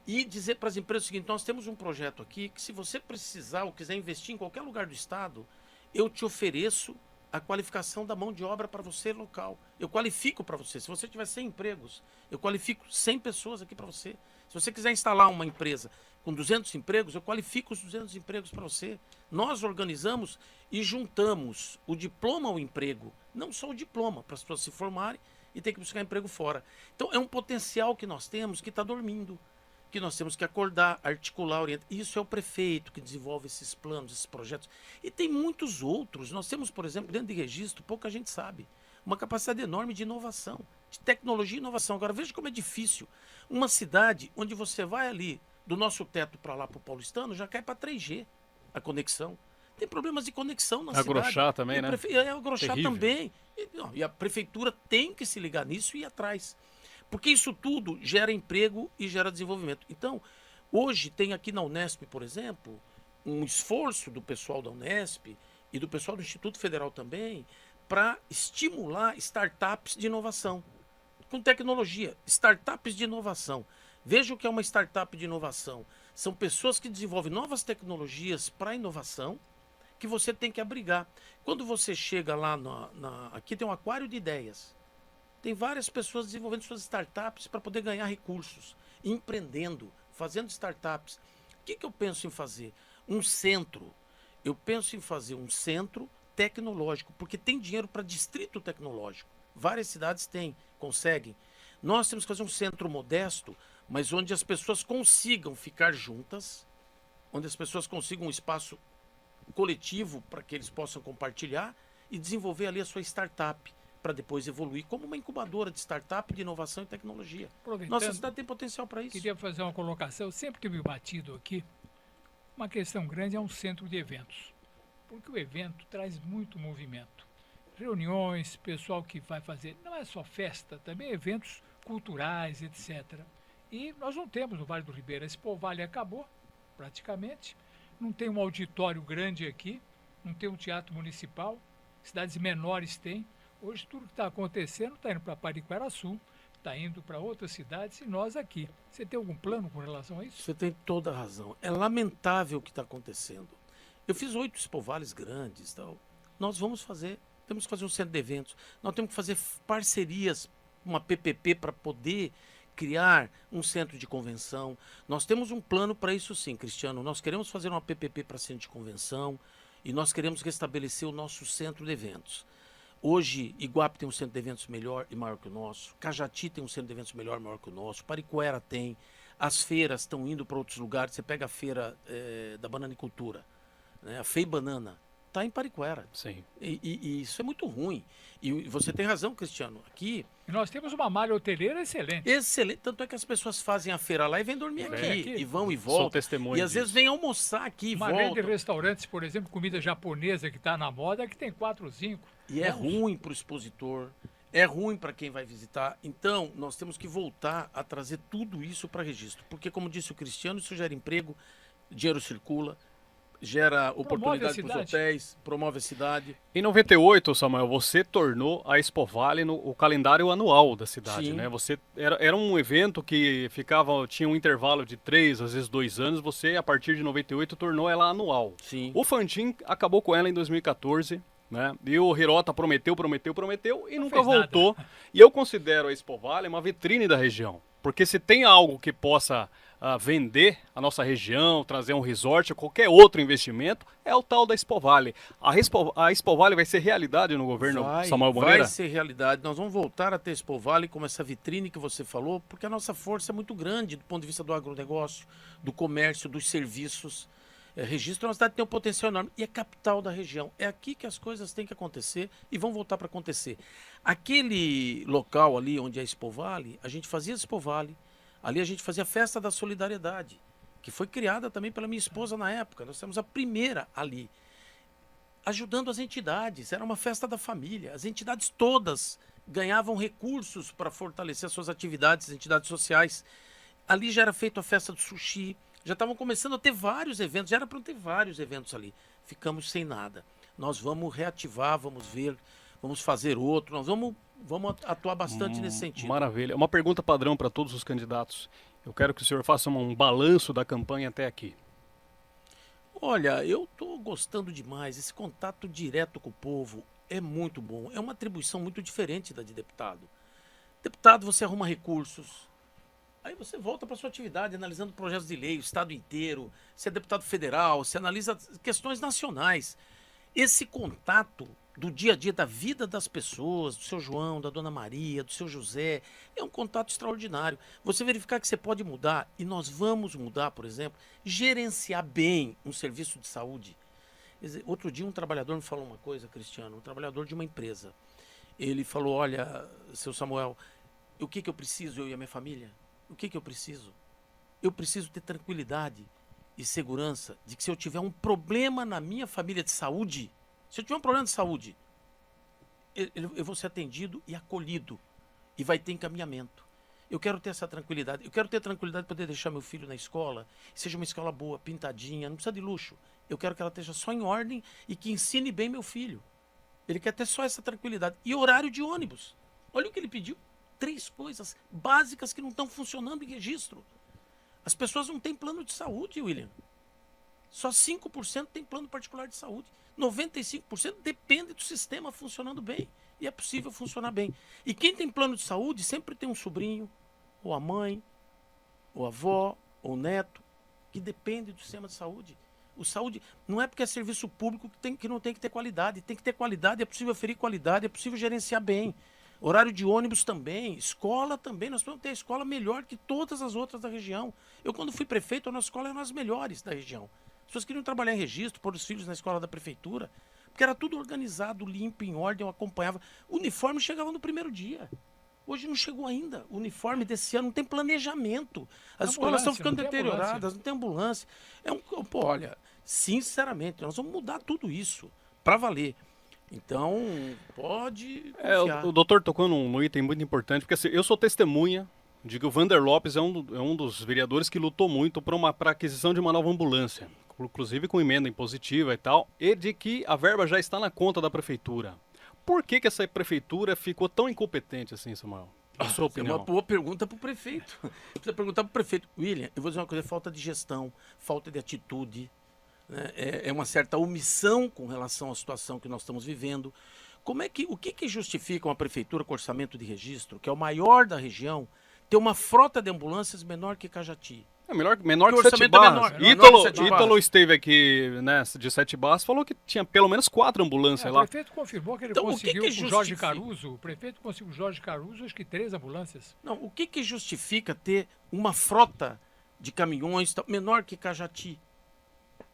E dizer para as empresas o seguinte, nós temos um projeto aqui que se você precisar ou quiser investir em qualquer lugar do estado, eu te ofereço a qualificação da mão de obra para você local. Eu qualifico para você. Se você tiver 100 empregos, eu qualifico 100 pessoas aqui para você. Se você quiser instalar uma empresa com 200 empregos, eu qualifico os 200 empregos para você. Nós organizamos e juntamos o diploma ao emprego. Não só o diploma, para as pessoas se formarem e ter que buscar emprego fora. Então é um potencial que nós temos que está dormindo, que nós temos que acordar, articular, orientar. Isso é o prefeito que desenvolve esses planos, esses projetos. E tem muitos outros. Nós temos, por exemplo, dentro de registro, pouca gente sabe, uma capacidade enorme de inovação, de tecnologia e inovação. Agora, veja como é difícil. Uma cidade onde você vai ali, do nosso teto para lá para o Paulistano, já cai para 3G a conexão. Tem problemas de conexão na cidade. Agrochá também, né? Agrochá também. E a prefeitura tem que se ligar nisso e ir atrás. Porque isso tudo gera emprego e gera desenvolvimento. Então, hoje tem aqui na Unesp, por exemplo, um esforço do pessoal da Unesp e do pessoal do Instituto Federal também para estimular startups de inovação. Com tecnologia, startups de inovação. Veja o que é uma startup de inovação. São pessoas que desenvolvem novas tecnologias para inovação que você tem que abrigar. Quando você chega lá, aqui tem um aquário de ideias. Tem várias pessoas desenvolvendo suas startups para poder ganhar recursos, empreendendo, fazendo startups. O que eu penso em fazer? Um centro. Eu penso em fazer um centro tecnológico, porque tem dinheiro para distrito tecnológico. Várias cidades têm, conseguem. Nós temos que fazer um centro modesto, mas onde as pessoas consigam ficar juntas, onde as pessoas consigam um espaço coletivo para que eles possam compartilhar e desenvolver ali a sua startup, para depois evoluir como uma incubadora de startup, de inovação e tecnologia. Nossa cidade tem potencial para isso. Queria fazer uma colocação, eu sempre tive batido aqui, uma questão grande é um centro de eventos, porque o evento traz muito movimento. Reuniões, pessoal que vai fazer, não é só festa, também eventos culturais, etc. E nós não temos no Vale do Ribeira, esse Povale acabou, praticamente, não tem um auditório grande aqui, não tem um teatro municipal, cidades menores têm. Hoje tudo que está acontecendo está indo para Pariquaraçu, está indo para outras cidades e nós aqui. Você tem algum plano com relação a isso? Você tem toda a razão. É lamentável o que está acontecendo. Eu fiz 8 Expovales grandes. Tal. Nós vamos fazer, temos que fazer um centro de eventos, nós temos que fazer parcerias, uma PPP para poder criar um centro de convenção. Nós temos um plano para isso sim, Cristiano. Nós queremos fazer uma PPP para centro de convenção e nós queremos restabelecer o nosso centro de eventos. Hoje, Iguape tem um centro de eventos melhor e maior que o nosso. Cajati tem um centro de eventos melhor e maior que o nosso. Pariquera tem. As feiras estão indo para outros lugares. Você pega a feira da bananicultura, né? A Fei Banana, está em Pariquera. Sim. E isso é muito ruim. E você tem razão, Cristiano. Aqui... E nós temos uma malha hoteleira excelente. Excelente. Tanto é que as pessoas fazem a feira lá e vêm dormir aqui. E vão e Sou voltam. testemunha E às disso. vezes vêm almoçar aqui e Uma rede de voltam. restaurantes, por exemplo, comida japonesa que está na moda, que tem 4 ou 5. E é ruim para o expositor, é ruim para quem vai visitar. Então, nós temos que voltar a trazer tudo isso para registro. Porque, como disse o Cristiano, isso gera emprego, dinheiro circula, gera oportunidade para os hotéis, promove a cidade. Em 98, Samuel, você tornou a Expovale o calendário anual da cidade, Sim. né? Você era um evento que tinha um intervalo de 3, às vezes 2 anos. Você, a partir de 98, tornou ela anual. Sim. O Fantin acabou com ela em 2014, né? E o Hirota prometeu e Não nunca fez nada. voltou. E eu considero a Expovale uma vitrine da região. Porque se tem algo que possa vender a nossa região, trazer um resort ou qualquer outro investimento, é o tal da Expovale. A Expovale vai ser realidade no governo Samuel Moreira? Vai ser realidade. Nós vamos voltar a ter Expovale como essa vitrine que você falou, porque a nossa força é muito grande do ponto de vista do agronegócio, do comércio, dos serviços. Registro é uma cidade que tem um potencial enorme e é capital da região. É aqui que as coisas têm que acontecer e vão voltar para acontecer. Aquele local ali onde é a Expovale, a gente fazia Expovale, ali a gente fazia a Festa da Solidariedade, que foi criada também pela minha esposa na época. Nós temos a primeira ali, ajudando as entidades. Era uma festa da família. As entidades todas ganhavam recursos para fortalecer as suas atividades, as entidades sociais. Ali já era feita a festa do sushi. Já estavam começando a ter vários eventos, já era para ter vários eventos ali. Ficamos sem nada. Nós vamos reativar, vamos ver, vamos fazer outro, nós vamos atuar bastante nesse sentido. Maravilha. Uma pergunta padrão para todos os candidatos. Eu quero que o senhor faça um balanço da campanha até aqui. Olha, eu estou gostando demais. Esse contato direto com o povo é muito bom. É uma atribuição muito diferente da de deputado. Deputado, você arruma recursos. Aí você volta para sua atividade, analisando projetos de lei, o estado inteiro. Você é deputado federal, você analisa questões nacionais. Esse contato do dia a dia da vida das pessoas, do seu João, da dona Maria, do seu José, é um contato extraordinário. Você verificar que você pode mudar, e nós vamos mudar, por exemplo, gerenciar bem um serviço de saúde. Quer dizer, outro dia um trabalhador me falou uma coisa, Cristiano, um trabalhador de uma empresa. Ele falou, olha, seu Samuel, o que eu preciso, eu e a minha família? O que eu preciso? Eu preciso ter tranquilidade e segurança de que se eu tiver um problema na minha família de saúde, se eu tiver um problema de saúde, eu vou ser atendido e acolhido e vai ter encaminhamento. Eu quero ter essa tranquilidade. Eu quero ter tranquilidade de poder deixar meu filho na escola, seja uma escola boa, pintadinha, não precisa de luxo. Eu quero que ela esteja só em ordem e que ensine bem meu filho. Ele quer ter só essa tranquilidade. E horário de ônibus. Olha o que ele pediu. 3 coisas básicas que não estão funcionando em registro. As pessoas não têm plano de saúde, William. Só 5% tem plano particular de saúde. 95% depende do sistema funcionando bem. E é possível funcionar bem. E quem tem plano de saúde sempre tem um sobrinho, ou a mãe, ou a avó, ou o neto, que depende do sistema de saúde. O saúde não é porque é serviço público que não tem que ter qualidade. Tem que ter qualidade, é possível oferir qualidade, é possível gerenciar bem. Horário de ônibus também, escola também. Nós vamos ter a escola melhor que todas as outras da região. Eu, quando fui prefeito, a nossa escola era uma das melhores da região. As pessoas queriam trabalhar em registro, pôr os filhos na escola da prefeitura, porque era tudo organizado, limpo, em ordem, eu acompanhava. O uniforme chegava no primeiro dia. Hoje não chegou ainda. O uniforme desse ano não tem planejamento. As escolas estão ficando deterioradas, não tem ambulância. Olha, sinceramente, nós vamos mudar tudo isso para valer. Então, pode confiar. O doutor tocou num item muito importante, porque assim, eu sou testemunha de que o Vander Lopes é um dos vereadores que lutou muito para a aquisição de uma nova ambulância, inclusive com emenda impositiva e tal, e de que a verba já está na conta da prefeitura. Por que essa prefeitura ficou tão incompetente assim, Samuel? Na sua opinião? É uma boa pergunta para o prefeito. Precisa perguntar para o prefeito. William, eu vou dizer uma coisa, falta de gestão, falta de atitude. né? É uma certa omissão com relação à situação que nós estamos vivendo. O que justifica uma prefeitura com orçamento de registro, que é o maior da região, ter uma frota de ambulâncias menor que Cajati? É menor Porque que o Sete orçamento é Barras. menor que Sete Ítalo Barras. esteve aqui, né, de Sete Barras, falou que tinha pelo menos 4 ambulâncias O lá. prefeito confirmou que ele Então, o conseguiu que com o Jorge justifica? Caruso. O prefeito conseguiu com o Jorge Caruso, acho que 3 ambulâncias. Não, o que justifica ter uma frota de caminhões menor que Cajati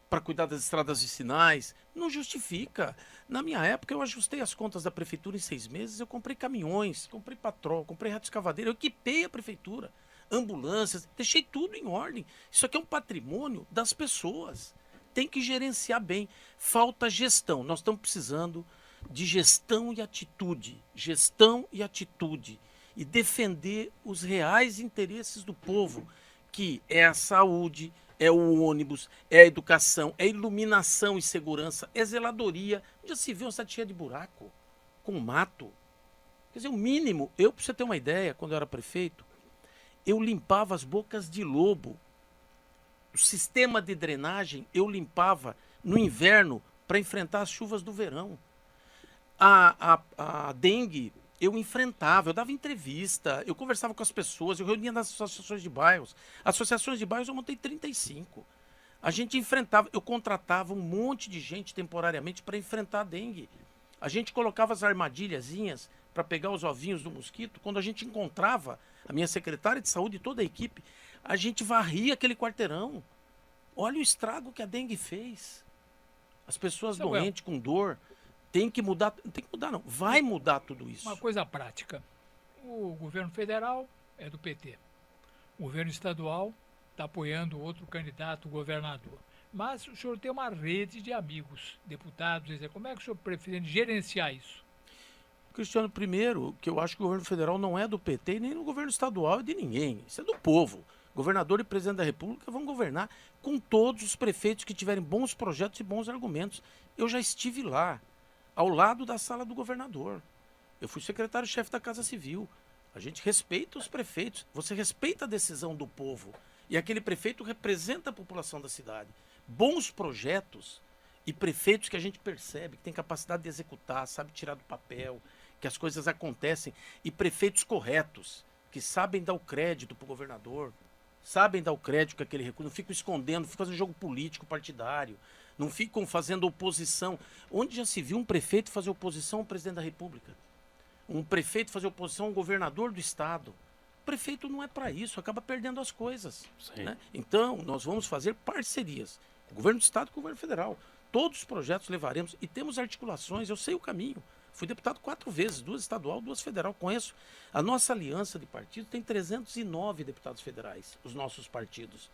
para cuidar das estradas vicinais? Não justifica. Na minha época, eu ajustei as contas da prefeitura em 6 meses, eu comprei caminhões, comprei patrol, comprei retroescavadeira, eu equipei a prefeitura, ambulâncias, deixei tudo em ordem. Isso aqui é um patrimônio das pessoas. Tem que gerenciar bem. Falta gestão. Nós estamos precisando de gestão e atitude. Gestão e atitude. E defender os reais interesses do povo, que é a saúde, é o ônibus, é a educação, é a iluminação e segurança, é zeladoria. Já se viu uma cidade cheia de buraco, com mato? Quer dizer, o mínimo, para você ter uma ideia, quando eu era prefeito, eu limpava as bocas de lobo. O sistema de drenagem eu limpava no inverno para enfrentar as chuvas do verão. A dengue eu enfrentava, eu dava entrevista, eu conversava com as pessoas, eu reunia nas associações de bairros. Associações de bairros eu montei 35. A gente enfrentava, eu contratava um monte de gente temporariamente para enfrentar a dengue. A gente colocava as armadilhazinhas para pegar os ovinhos do mosquito. Quando a gente encontrava a minha secretária de saúde e toda a equipe, a gente varria aquele quarteirão. Olha o estrago que a dengue fez. As pessoas Samuel, doentes, com dor, tem que mudar não, vai mudar tudo isso. uma coisa prática. O governo federal é do PT. O governo estadual está apoiando outro candidato governador. Mas o senhor tem uma rede de amigos, deputados, como é que o senhor pretende gerenciar isso? Cristiano, primeiro, que eu acho que o governo federal não é do PT e nem no governo estadual é de ninguém. Isso é do povo. Governador e presidente da República vão governar com todos os prefeitos que tiverem bons projetos e bons argumentos. Eu já estive lá, ao lado da sala do governador. Eu fui secretário-chefe da Casa Civil. A gente respeita os prefeitos. Você respeita a decisão do povo. E aquele prefeito representa a população da cidade. Bons projetos e prefeitos que a gente percebe que tem capacidade de executar, sabe tirar do papel, que as coisas acontecem. E prefeitos corretos, que sabem dar o crédito para o governador, sabem dar o crédito com aquele recurso, não ficam escondendo, não ficam fazendo jogo político partidário, não ficam fazendo oposição. Onde já se viu um prefeito fazer oposição ao presidente da República? Um prefeito fazer oposição ao governador do estado? O prefeito não é para isso, acaba perdendo as coisas. Né? Então, nós vamos fazer parcerias com o governo do estado e com o governo federal. Todos os projetos levaremos e temos articulações, eu sei o caminho. Fui deputado 4 vezes, 2 estadual, 2 federal. Conheço. A nossa aliança de partidos tem 309 deputados federais, os nossos partidos.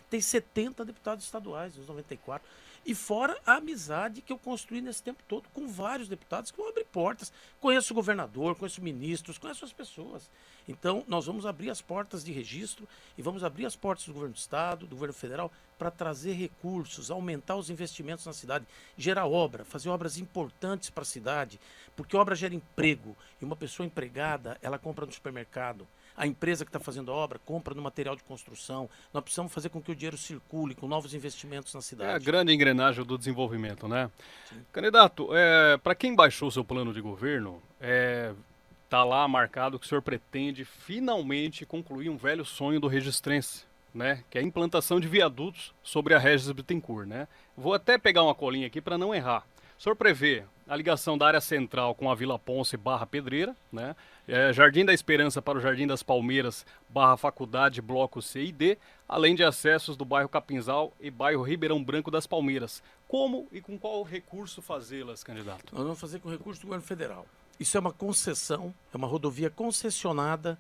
Tem 70 deputados estaduais, os 94. E fora a amizade que eu construí nesse tempo todo com vários deputados que vão abrir portas. Conheço o governador, conheço ministros, conheço as pessoas. Então, nós vamos abrir as portas de registro e vamos abrir as portas do governo do estado, do governo federal, para trazer recursos, aumentar os investimentos na cidade, gerar obra, fazer obras importantes para a cidade, porque obra gera emprego e uma pessoa empregada, ela compra no supermercado. A empresa que está fazendo a obra compra no material de construção. Nós precisamos fazer com que o dinheiro circule com novos investimentos na cidade. É a grande engrenagem do desenvolvimento, né? Sim. Candidato, para quem baixou seu plano de governo, está lá marcado que o senhor pretende finalmente concluir um velho sonho do registrense, né? Que é a implantação de viadutos sobre a Regis Bittencourt, né? Vou até pegar uma colinha aqui para não errar. O senhor prevê a ligação da área central com a Vila Ponce / Pedreira, né? Jardim da Esperança para o Jardim das Palmeiras / Faculdade, Bloco C e D, além de acessos do bairro Capinzal e bairro Ribeirão Branco das Palmeiras. Como e com qual recurso fazê-las, candidato? Nós vamos fazer com recurso do governo federal. Isso é uma concessão, é uma rodovia concessionada.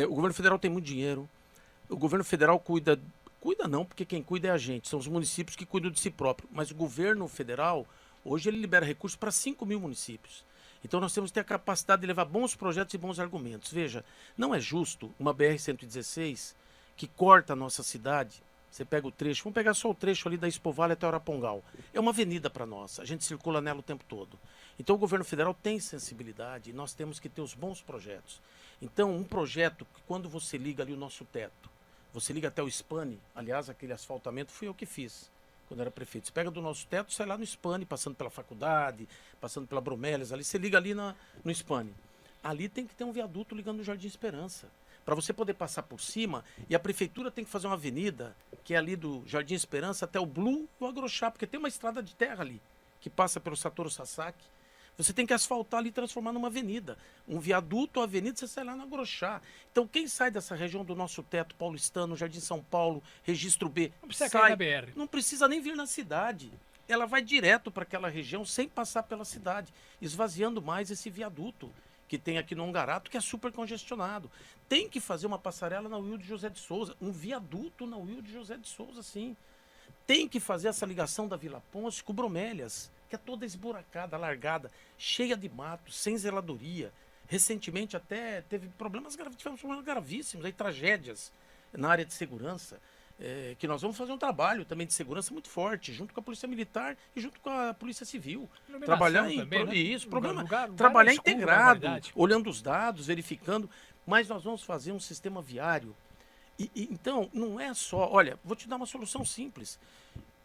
O governo federal tem muito dinheiro. O governo federal cuida não, porque quem cuida é a gente, são os municípios que cuidam de si próprio. Mas o governo federal, hoje ele libera recursos para 5 mil municípios. Então nós temos que ter a capacidade de levar bons projetos e bons argumentos. Veja, não é justo uma BR-116 que corta a nossa cidade. Você pega o trecho, vamos pegar só o trecho ali da Expo Vale até Arapongal. É uma avenida para nós, a gente circula nela o tempo todo. Então o governo federal tem sensibilidade e nós temos que ter os bons projetos. Então um projeto que quando você liga ali o nosso teto, você liga até o Spani, aliás, aquele asfaltamento fui eu que fiz. quando era prefeito. Você pega do nosso teto, sai lá no Spani, passando pela faculdade, passando pela Bromélias, ali você liga ali no Spani. Ali tem que ter um viaduto ligando no Jardim Esperança, para você poder passar por cima, e a prefeitura tem que fazer uma avenida, que é ali do Jardim Esperança até o Blue e o Agrochá, porque tem uma estrada de terra ali, que passa pelo Satoru Sasaki. Você tem que asfaltar ali e transformar numa avenida. Um viaduto ou avenida, você sai lá no Agrochá. Então, quem sai dessa região do nosso teto paulistano, Jardim São Paulo, Registro B, Não precisa sai, cair na BR. não precisa nem vir na cidade. Ela vai direto para aquela região sem passar pela cidade, esvaziando mais esse viaduto que tem aqui no Ongarato, que é super congestionado. Tem que fazer uma passarela na Wilde José de Souza, um viaduto na Wilde José de Souza, sim. Tem que fazer essa ligação da Vila Ponce com Bromélias, que é toda esburacada, largada, cheia de mato, sem zeladoria. Recentemente até tivemos problemas gravíssimos, aí, tragédias na área de segurança, que nós vamos fazer um trabalho também de segurança muito forte, junto com a Polícia Militar e junto com a Polícia Civil. Iluminação Trabalhar em também, né? isso, problema, Lugar trabalhar escuro, na integrado, verdade. olhando os dados, verificando, mas nós vamos fazer um sistema viário. Então, não é só, olha, vou te dar uma solução simples.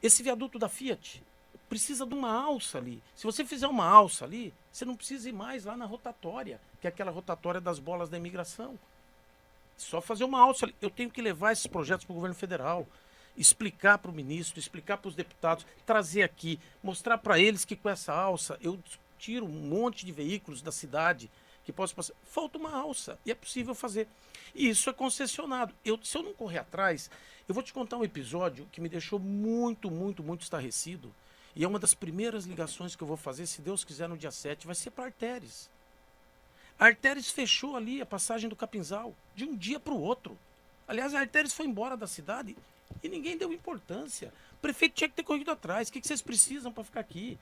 Esse viaduto da Fiat precisa de uma alça ali. Se você fizer uma alça ali, você não precisa ir mais lá na rotatória, que é aquela rotatória das bolas da imigração. Só fazer uma alça ali. Eu tenho que levar esses projetos para o governo federal, explicar para o ministro, explicar para os deputados, trazer aqui, mostrar para eles que com essa alça eu tiro um monte de veículos da cidade que posso passar. Falta uma alça e é possível fazer. E isso é concessionado. Se eu não correr atrás, eu vou te contar um episódio que me deixou muito, muito, muito estarrecido. E é uma das primeiras ligações que eu vou fazer, se Deus quiser, no dia 7, vai ser para Artéres. A Artéres fechou ali a passagem do Capinzal, de um dia para o outro. Aliás, a Artéres foi embora da cidade e ninguém deu importância. O prefeito tinha que ter corrido atrás. O que vocês precisam para ficar aqui?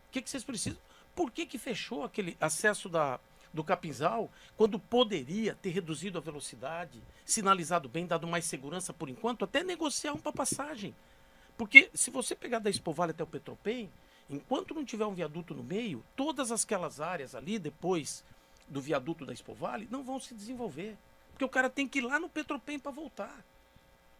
O que vocês precisam? Por que fechou aquele acesso do Capinzal, quando poderia ter reduzido a velocidade, sinalizado bem, dado mais segurança por enquanto, até negociar um para passagem? Porque se você pegar da Expo Vale até o Petropem, enquanto não tiver um viaduto no meio, todas aquelas áreas ali, depois do viaduto da Expo Vale, não vão se desenvolver. Porque o cara tem que ir lá no Petropem para voltar.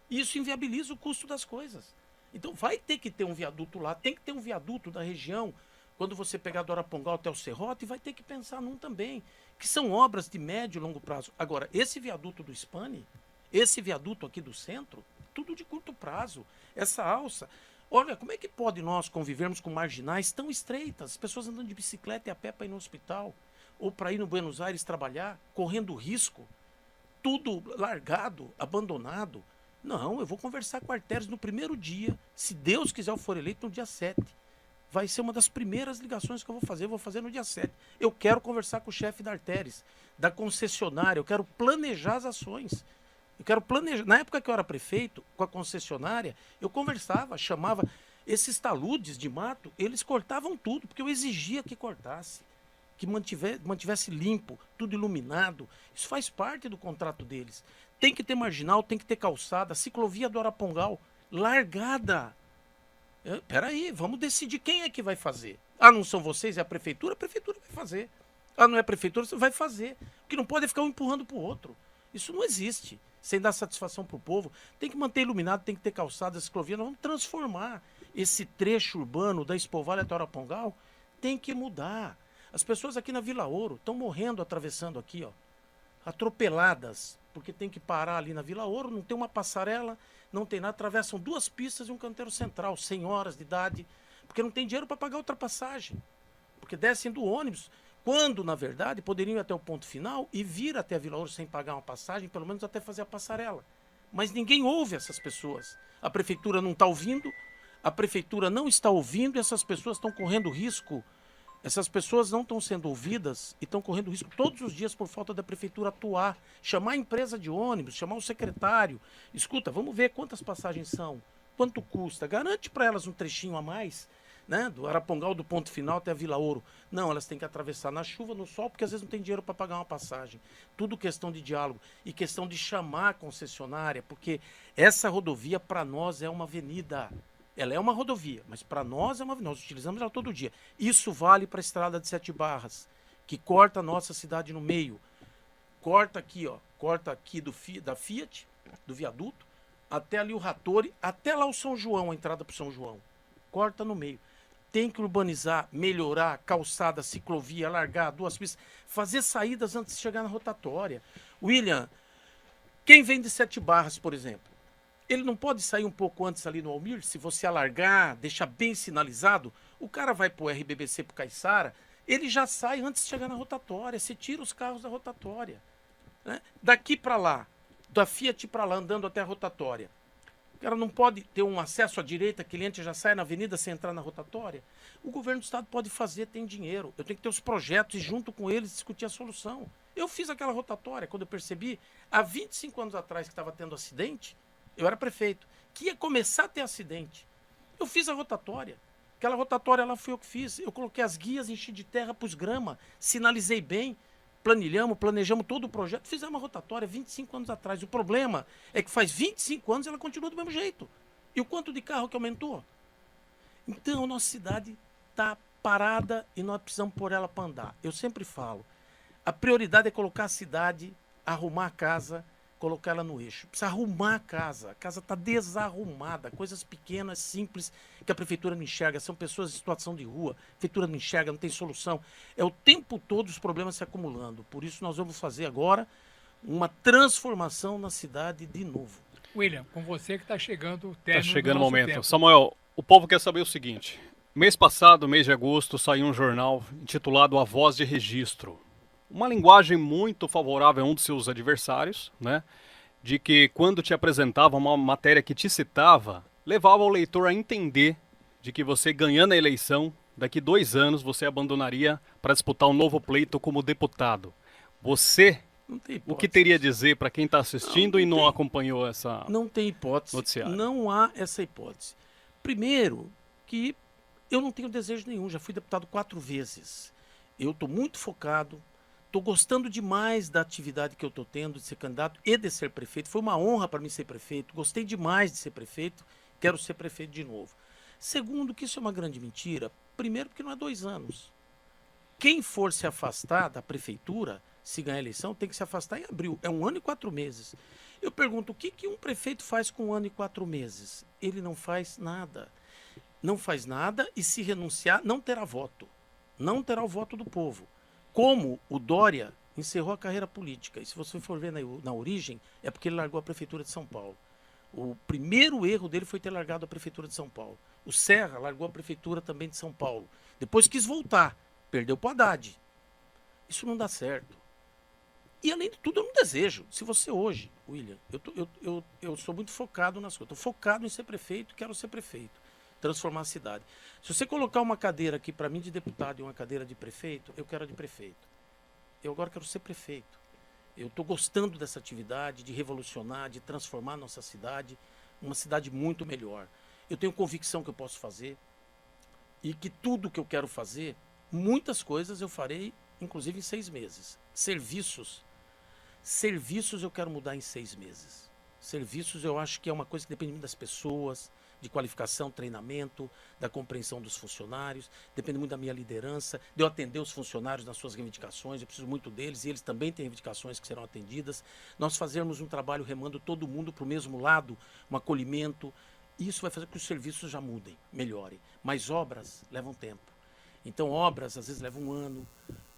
E isso inviabiliza o custo das coisas. Então vai ter que ter um viaduto lá, tem que ter um viaduto da região. Quando você pegar do Arapongal até o Serrote, vai ter que pensar num também, que são obras de médio e longo prazo. Agora, esse viaduto do Spani, esse viaduto aqui do centro, tudo de curto prazo. Essa alça, olha, como é que pode nós convivermos com marginais tão estreitas? As pessoas andando de bicicleta e a pé para ir no hospital, ou para ir no Buenos Aires trabalhar, correndo risco, tudo largado, abandonado. Não, eu vou conversar com a Artéres no primeiro dia, se Deus quiser eu for eleito no dia 7. Vai ser uma das primeiras ligações que eu vou fazer no dia 7. Eu quero conversar com o chefe da Artéres, da concessionária, eu quero planejar as ações. Eu quero planejar. Na época que eu era prefeito, com a concessionária, eu conversava, chamava esses taludes de mato, eles cortavam tudo, porque eu exigia que cortasse, que mantivesse limpo, tudo iluminado. Isso faz parte do contrato deles. Tem que ter marginal, tem que ter calçada, ciclovia do Arapongal, largada. Peraí, vamos decidir quem é que vai fazer. Ah, não são vocês, é a prefeitura vai fazer. Ah, não é a prefeitura, você vai fazer. Porque não pode ficar um empurrando para o outro. Isso não existe. Sem dar satisfação para o povo. Tem que manter iluminado, tem que ter calçada, ciclovia. Nós vamos transformar esse trecho urbano da Expo Vale até Arapongal. Tem que mudar. As pessoas aqui na Vila Ouro estão morrendo atravessando aqui, ó, atropeladas, porque tem que parar ali na Vila Ouro, não tem uma passarela, não tem nada, atravessam 2 pistas e um canteiro central, senhoras de idade, porque não tem dinheiro para pagar ultrapassagem, porque descem do ônibus, quando, na verdade, poderiam ir até o ponto final e vir até a Vila Ouro sem pagar uma passagem, pelo menos até fazer a passarela. Mas ninguém ouve essas pessoas. A prefeitura não está ouvindo, a prefeitura não está ouvindo e essas pessoas estão correndo risco. Essas pessoas não estão sendo ouvidas e estão correndo risco todos os dias por falta da prefeitura atuar, chamar a empresa de ônibus, chamar o secretário. Escuta, vamos ver quantas passagens são, quanto custa, garante para elas um trechinho a mais, né, do Arapongal, do ponto final até a Vila Ouro. Não, elas têm que atravessar na chuva, no sol, porque às vezes não tem dinheiro para pagar uma passagem. Tudo questão de diálogo e questão de chamar a concessionária, porque essa rodovia para nós é uma avenida. Ela é uma rodovia, mas para nós é uma avenida. Nós utilizamos ela todo dia. Isso vale para a estrada de 7 Barras, que corta a nossa cidade no meio. Corta aqui, ó, corta aqui da Fiat, do viaduto, até ali o Rattori, até lá o São João, a entrada para São João. Corta no meio. Tem que urbanizar, melhorar, calçada, ciclovia, alargar, 2 pistas, fazer saídas antes de chegar na rotatória. William, quem vem de 7 Barras, por exemplo, ele não pode sair um pouco antes ali no Almir, se você alargar, deixar bem sinalizado, o cara vai pro RBBC, pro Caiçara, ele já sai antes de chegar na rotatória, você tira os carros da rotatória. Né? Daqui para lá, da Fiat para lá, andando até a rotatória, o cara não pode ter um acesso à direita, cliente já sai na avenida sem entrar na rotatória. O governo do estado pode fazer, tem dinheiro. Eu tenho que ter os projetos e junto com eles discutir a solução. Eu fiz aquela rotatória quando eu percebi, há 25 anos atrás que estava tendo acidente, eu era prefeito, que ia começar a ter acidente. Eu fiz a rotatória. Aquela rotatória lá fui eu que fiz. Eu coloquei as guias, enchi de terra, pus grama, sinalizei bem, planejamos todo o projeto, fizemos uma rotatória 25 anos atrás. O problema é que faz 25 anos ela continua do mesmo jeito. E o quanto de carro que aumentou? Então, a nossa cidade está parada e nós precisamos pôr ela para andar. Eu sempre falo, a prioridade é colocar a cidade, arrumar a casa, colocar ela no eixo. Precisa arrumar a casa está desarrumada, coisas pequenas, simples, que a prefeitura não enxerga, são pessoas em situação de rua, a prefeitura não enxerga, não tem solução. É o tempo todo os problemas se acumulando. Por isso nós vamos fazer agora uma transformação na cidade de novo. William, com você que está chegando o Tá término chegando do o nosso momento. tempo. Samuel, o povo quer saber o seguinte. Mês passado, mês de agosto, saiu um jornal intitulado A Voz de Registro. Uma linguagem muito favorável a um dos seus adversários, né? De que quando te apresentava uma matéria que te citava, levava o leitor a entender de que você ganhando a eleição, daqui 2 anos você abandonaria para disputar um novo pleito como deputado. Você, Não tem o que hipótese. teria a dizer para quem está assistindo Não e não tem. acompanhou essa Não tem hipótese. noticiário? Não há essa hipótese. Primeiro, que eu não tenho desejo nenhum. Já fui deputado 4 vezes. Eu estou muito focado. Estou gostando demais da atividade que eu estou tendo de ser candidato e de ser prefeito. Foi uma honra para mim ser prefeito. Gostei demais de ser prefeito. Quero ser prefeito de novo. Segundo, que isso é uma grande mentira. Primeiro, porque não é 2 anos. Quem for se afastar da prefeitura, se ganhar a eleição, tem que se afastar em abril. É 1 ano e 4 meses. Eu pergunto, o que, que um prefeito faz com 1 ano e 4 meses? Ele não faz nada. Não faz nada e se renunciar, não terá voto. Não terá o voto do povo. Como o Dória encerrou a carreira política. E se você for ver na origem, é porque ele largou a prefeitura de São Paulo. O primeiro erro dele foi ter largado a prefeitura de São Paulo. O Serra largou a prefeitura também de São Paulo. Depois quis voltar, perdeu para o Haddad. Isso não dá certo. E além de tudo, eu não desejo. Se você hoje, William, eu sou muito focado nas coisas. Estou focado em ser prefeito, quero ser prefeito. Transformar a cidade. Se você colocar uma cadeira aqui para mim de deputado e uma cadeira de prefeito, eu quero a de prefeito. Eu agora quero ser prefeito. Eu estou gostando dessa atividade, de revolucionar, de transformar a nossa cidade, uma cidade muito melhor. Eu tenho convicção que eu posso fazer e que tudo que eu quero fazer, muitas coisas eu farei, inclusive em 6 meses. Serviços eu quero mudar em 6 meses. Serviços eu acho que é uma coisa que depende muito das pessoas, de qualificação, treinamento, da compreensão dos funcionários, depende muito da minha liderança, de eu atender os funcionários nas suas reivindicações, eu preciso muito deles e eles também têm reivindicações que serão atendidas. Nós fazermos um trabalho remando todo mundo para o mesmo lado, um acolhimento, isso vai fazer com que os serviços já mudem, melhorem. Mas obras levam tempo. Então obras às vezes levam 1 ano,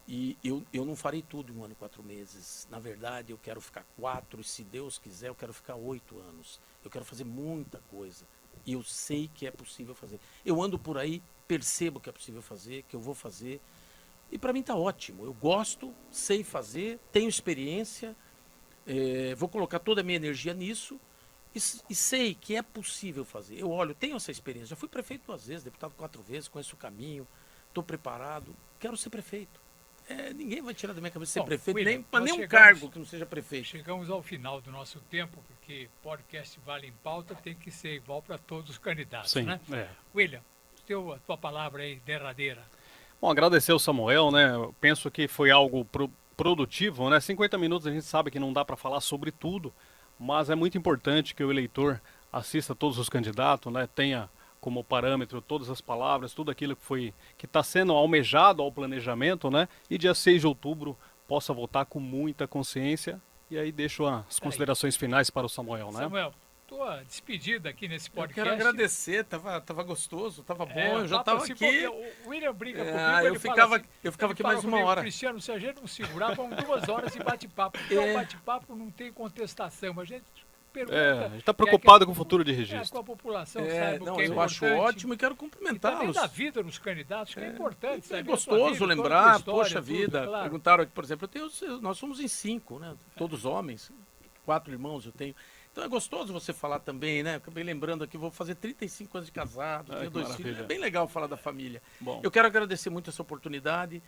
e eu não farei tudo em 1 ano e 4 meses. Na verdade, eu quero ficar 4, e se Deus quiser, eu quero ficar 8 anos. Eu quero fazer muita coisa. E eu sei que é possível fazer. Eu ando por aí, percebo que é possível fazer, que eu vou fazer. E para mim está ótimo. Eu gosto, sei fazer, tenho experiência, vou colocar toda a minha energia nisso e sei que é possível fazer. Eu olho, tenho essa experiência. Já fui prefeito 2 vezes, deputado 4 vezes, conheço o caminho, estou preparado, quero ser prefeito. Ninguém vai tirar da minha cabeça ser prefeito, William, nem para nós nenhum chegamos- cargo que não seja prefeito. Chegamos ao final do nosso tempo, porque podcast Vale em Pauta tem que ser igual para todos os candidatos, Sim, né? William, a tua palavra aí, derradeira. Bom, agradecer ao Samuel, né? Eu penso que foi algo produtivo, né? 50 minutos a gente sabe que não dá para falar sobre tudo, mas é muito importante que o eleitor assista todos os candidatos, né? Tenha como parâmetro todas as palavras, tudo aquilo que está sendo almejado ao planejamento, né? E dia 6 de outubro possa votar com muita consciência. E aí deixo as considerações finais para o Samuel, né? Samuel, tua despedida aqui nesse Eu podcast. quero agradecer, tava gostoso, tava bom, eu já papo tava assim, aqui. porque o William briga comigo, eu ele fala ficava, assim, eu ficava ele aqui fala mais uma comigo, hora. Cristiano, se a gente não segurar, vão 2 horas de bate-papo. Porque o bate-papo não tem contestação, a gente pergunta... A gente tá preocupado com o futuro de com registro. a população saiba Não, o que é eu acho importante. ótimo e quero E também cumprimentá-los. da vida nos candidatos, que é importante. É saber a sua gostoso vida, toda a lembrar, tua história, poxa tudo, vida. claro. Perguntaram aqui, por exemplo, nós somos em 5, né? Todos homens, 4 irmãos eu tenho. Então é gostoso você falar também, né? Acabei lembrando aqui, vou fazer 35 anos de casado, tenho que 2 filhos. maravilha. É bem legal falar da família. Bom. Eu quero agradecer muito essa oportunidade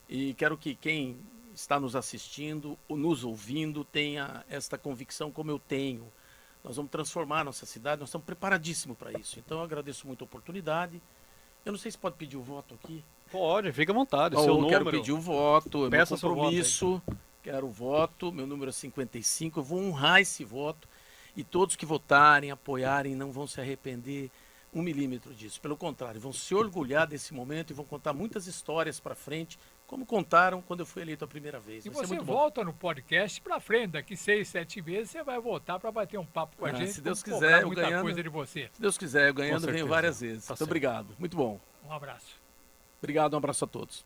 e quero que quem está nos assistindo, ou nos ouvindo, tenha esta convicção como eu tenho. Nós vamos transformar a nossa cidade, nós estamos preparadíssimos para isso. Então eu agradeço muito a oportunidade. Eu não sei se pode pedir o voto aqui. Pode, fica à vontade. Ó, Seu eu quero número. pedir o voto, é meu Peça seu voto aí. compromisso. Quero o voto, meu número é 55. Eu vou honrar esse voto. E todos que votarem, apoiarem, não vão se arrepender 1 milímetro disso. Pelo contrário, vão se orgulhar desse momento e vão contar muitas histórias para frente, como contaram quando eu fui eleito a primeira vez. E Vai ser você muito bom. volta no podcast pra frente, daqui 6, 7 meses você vai voltar para bater um papo com a Ah, gente. se Deus vamos quiser, cobrar eu muita ganhando. coisa de você. Se Deus quiser, eu ganhando, Com venho certeza. várias vezes. Tá Muito certo. obrigado. Muito bom. Um abraço. Obrigado, um abraço a todos.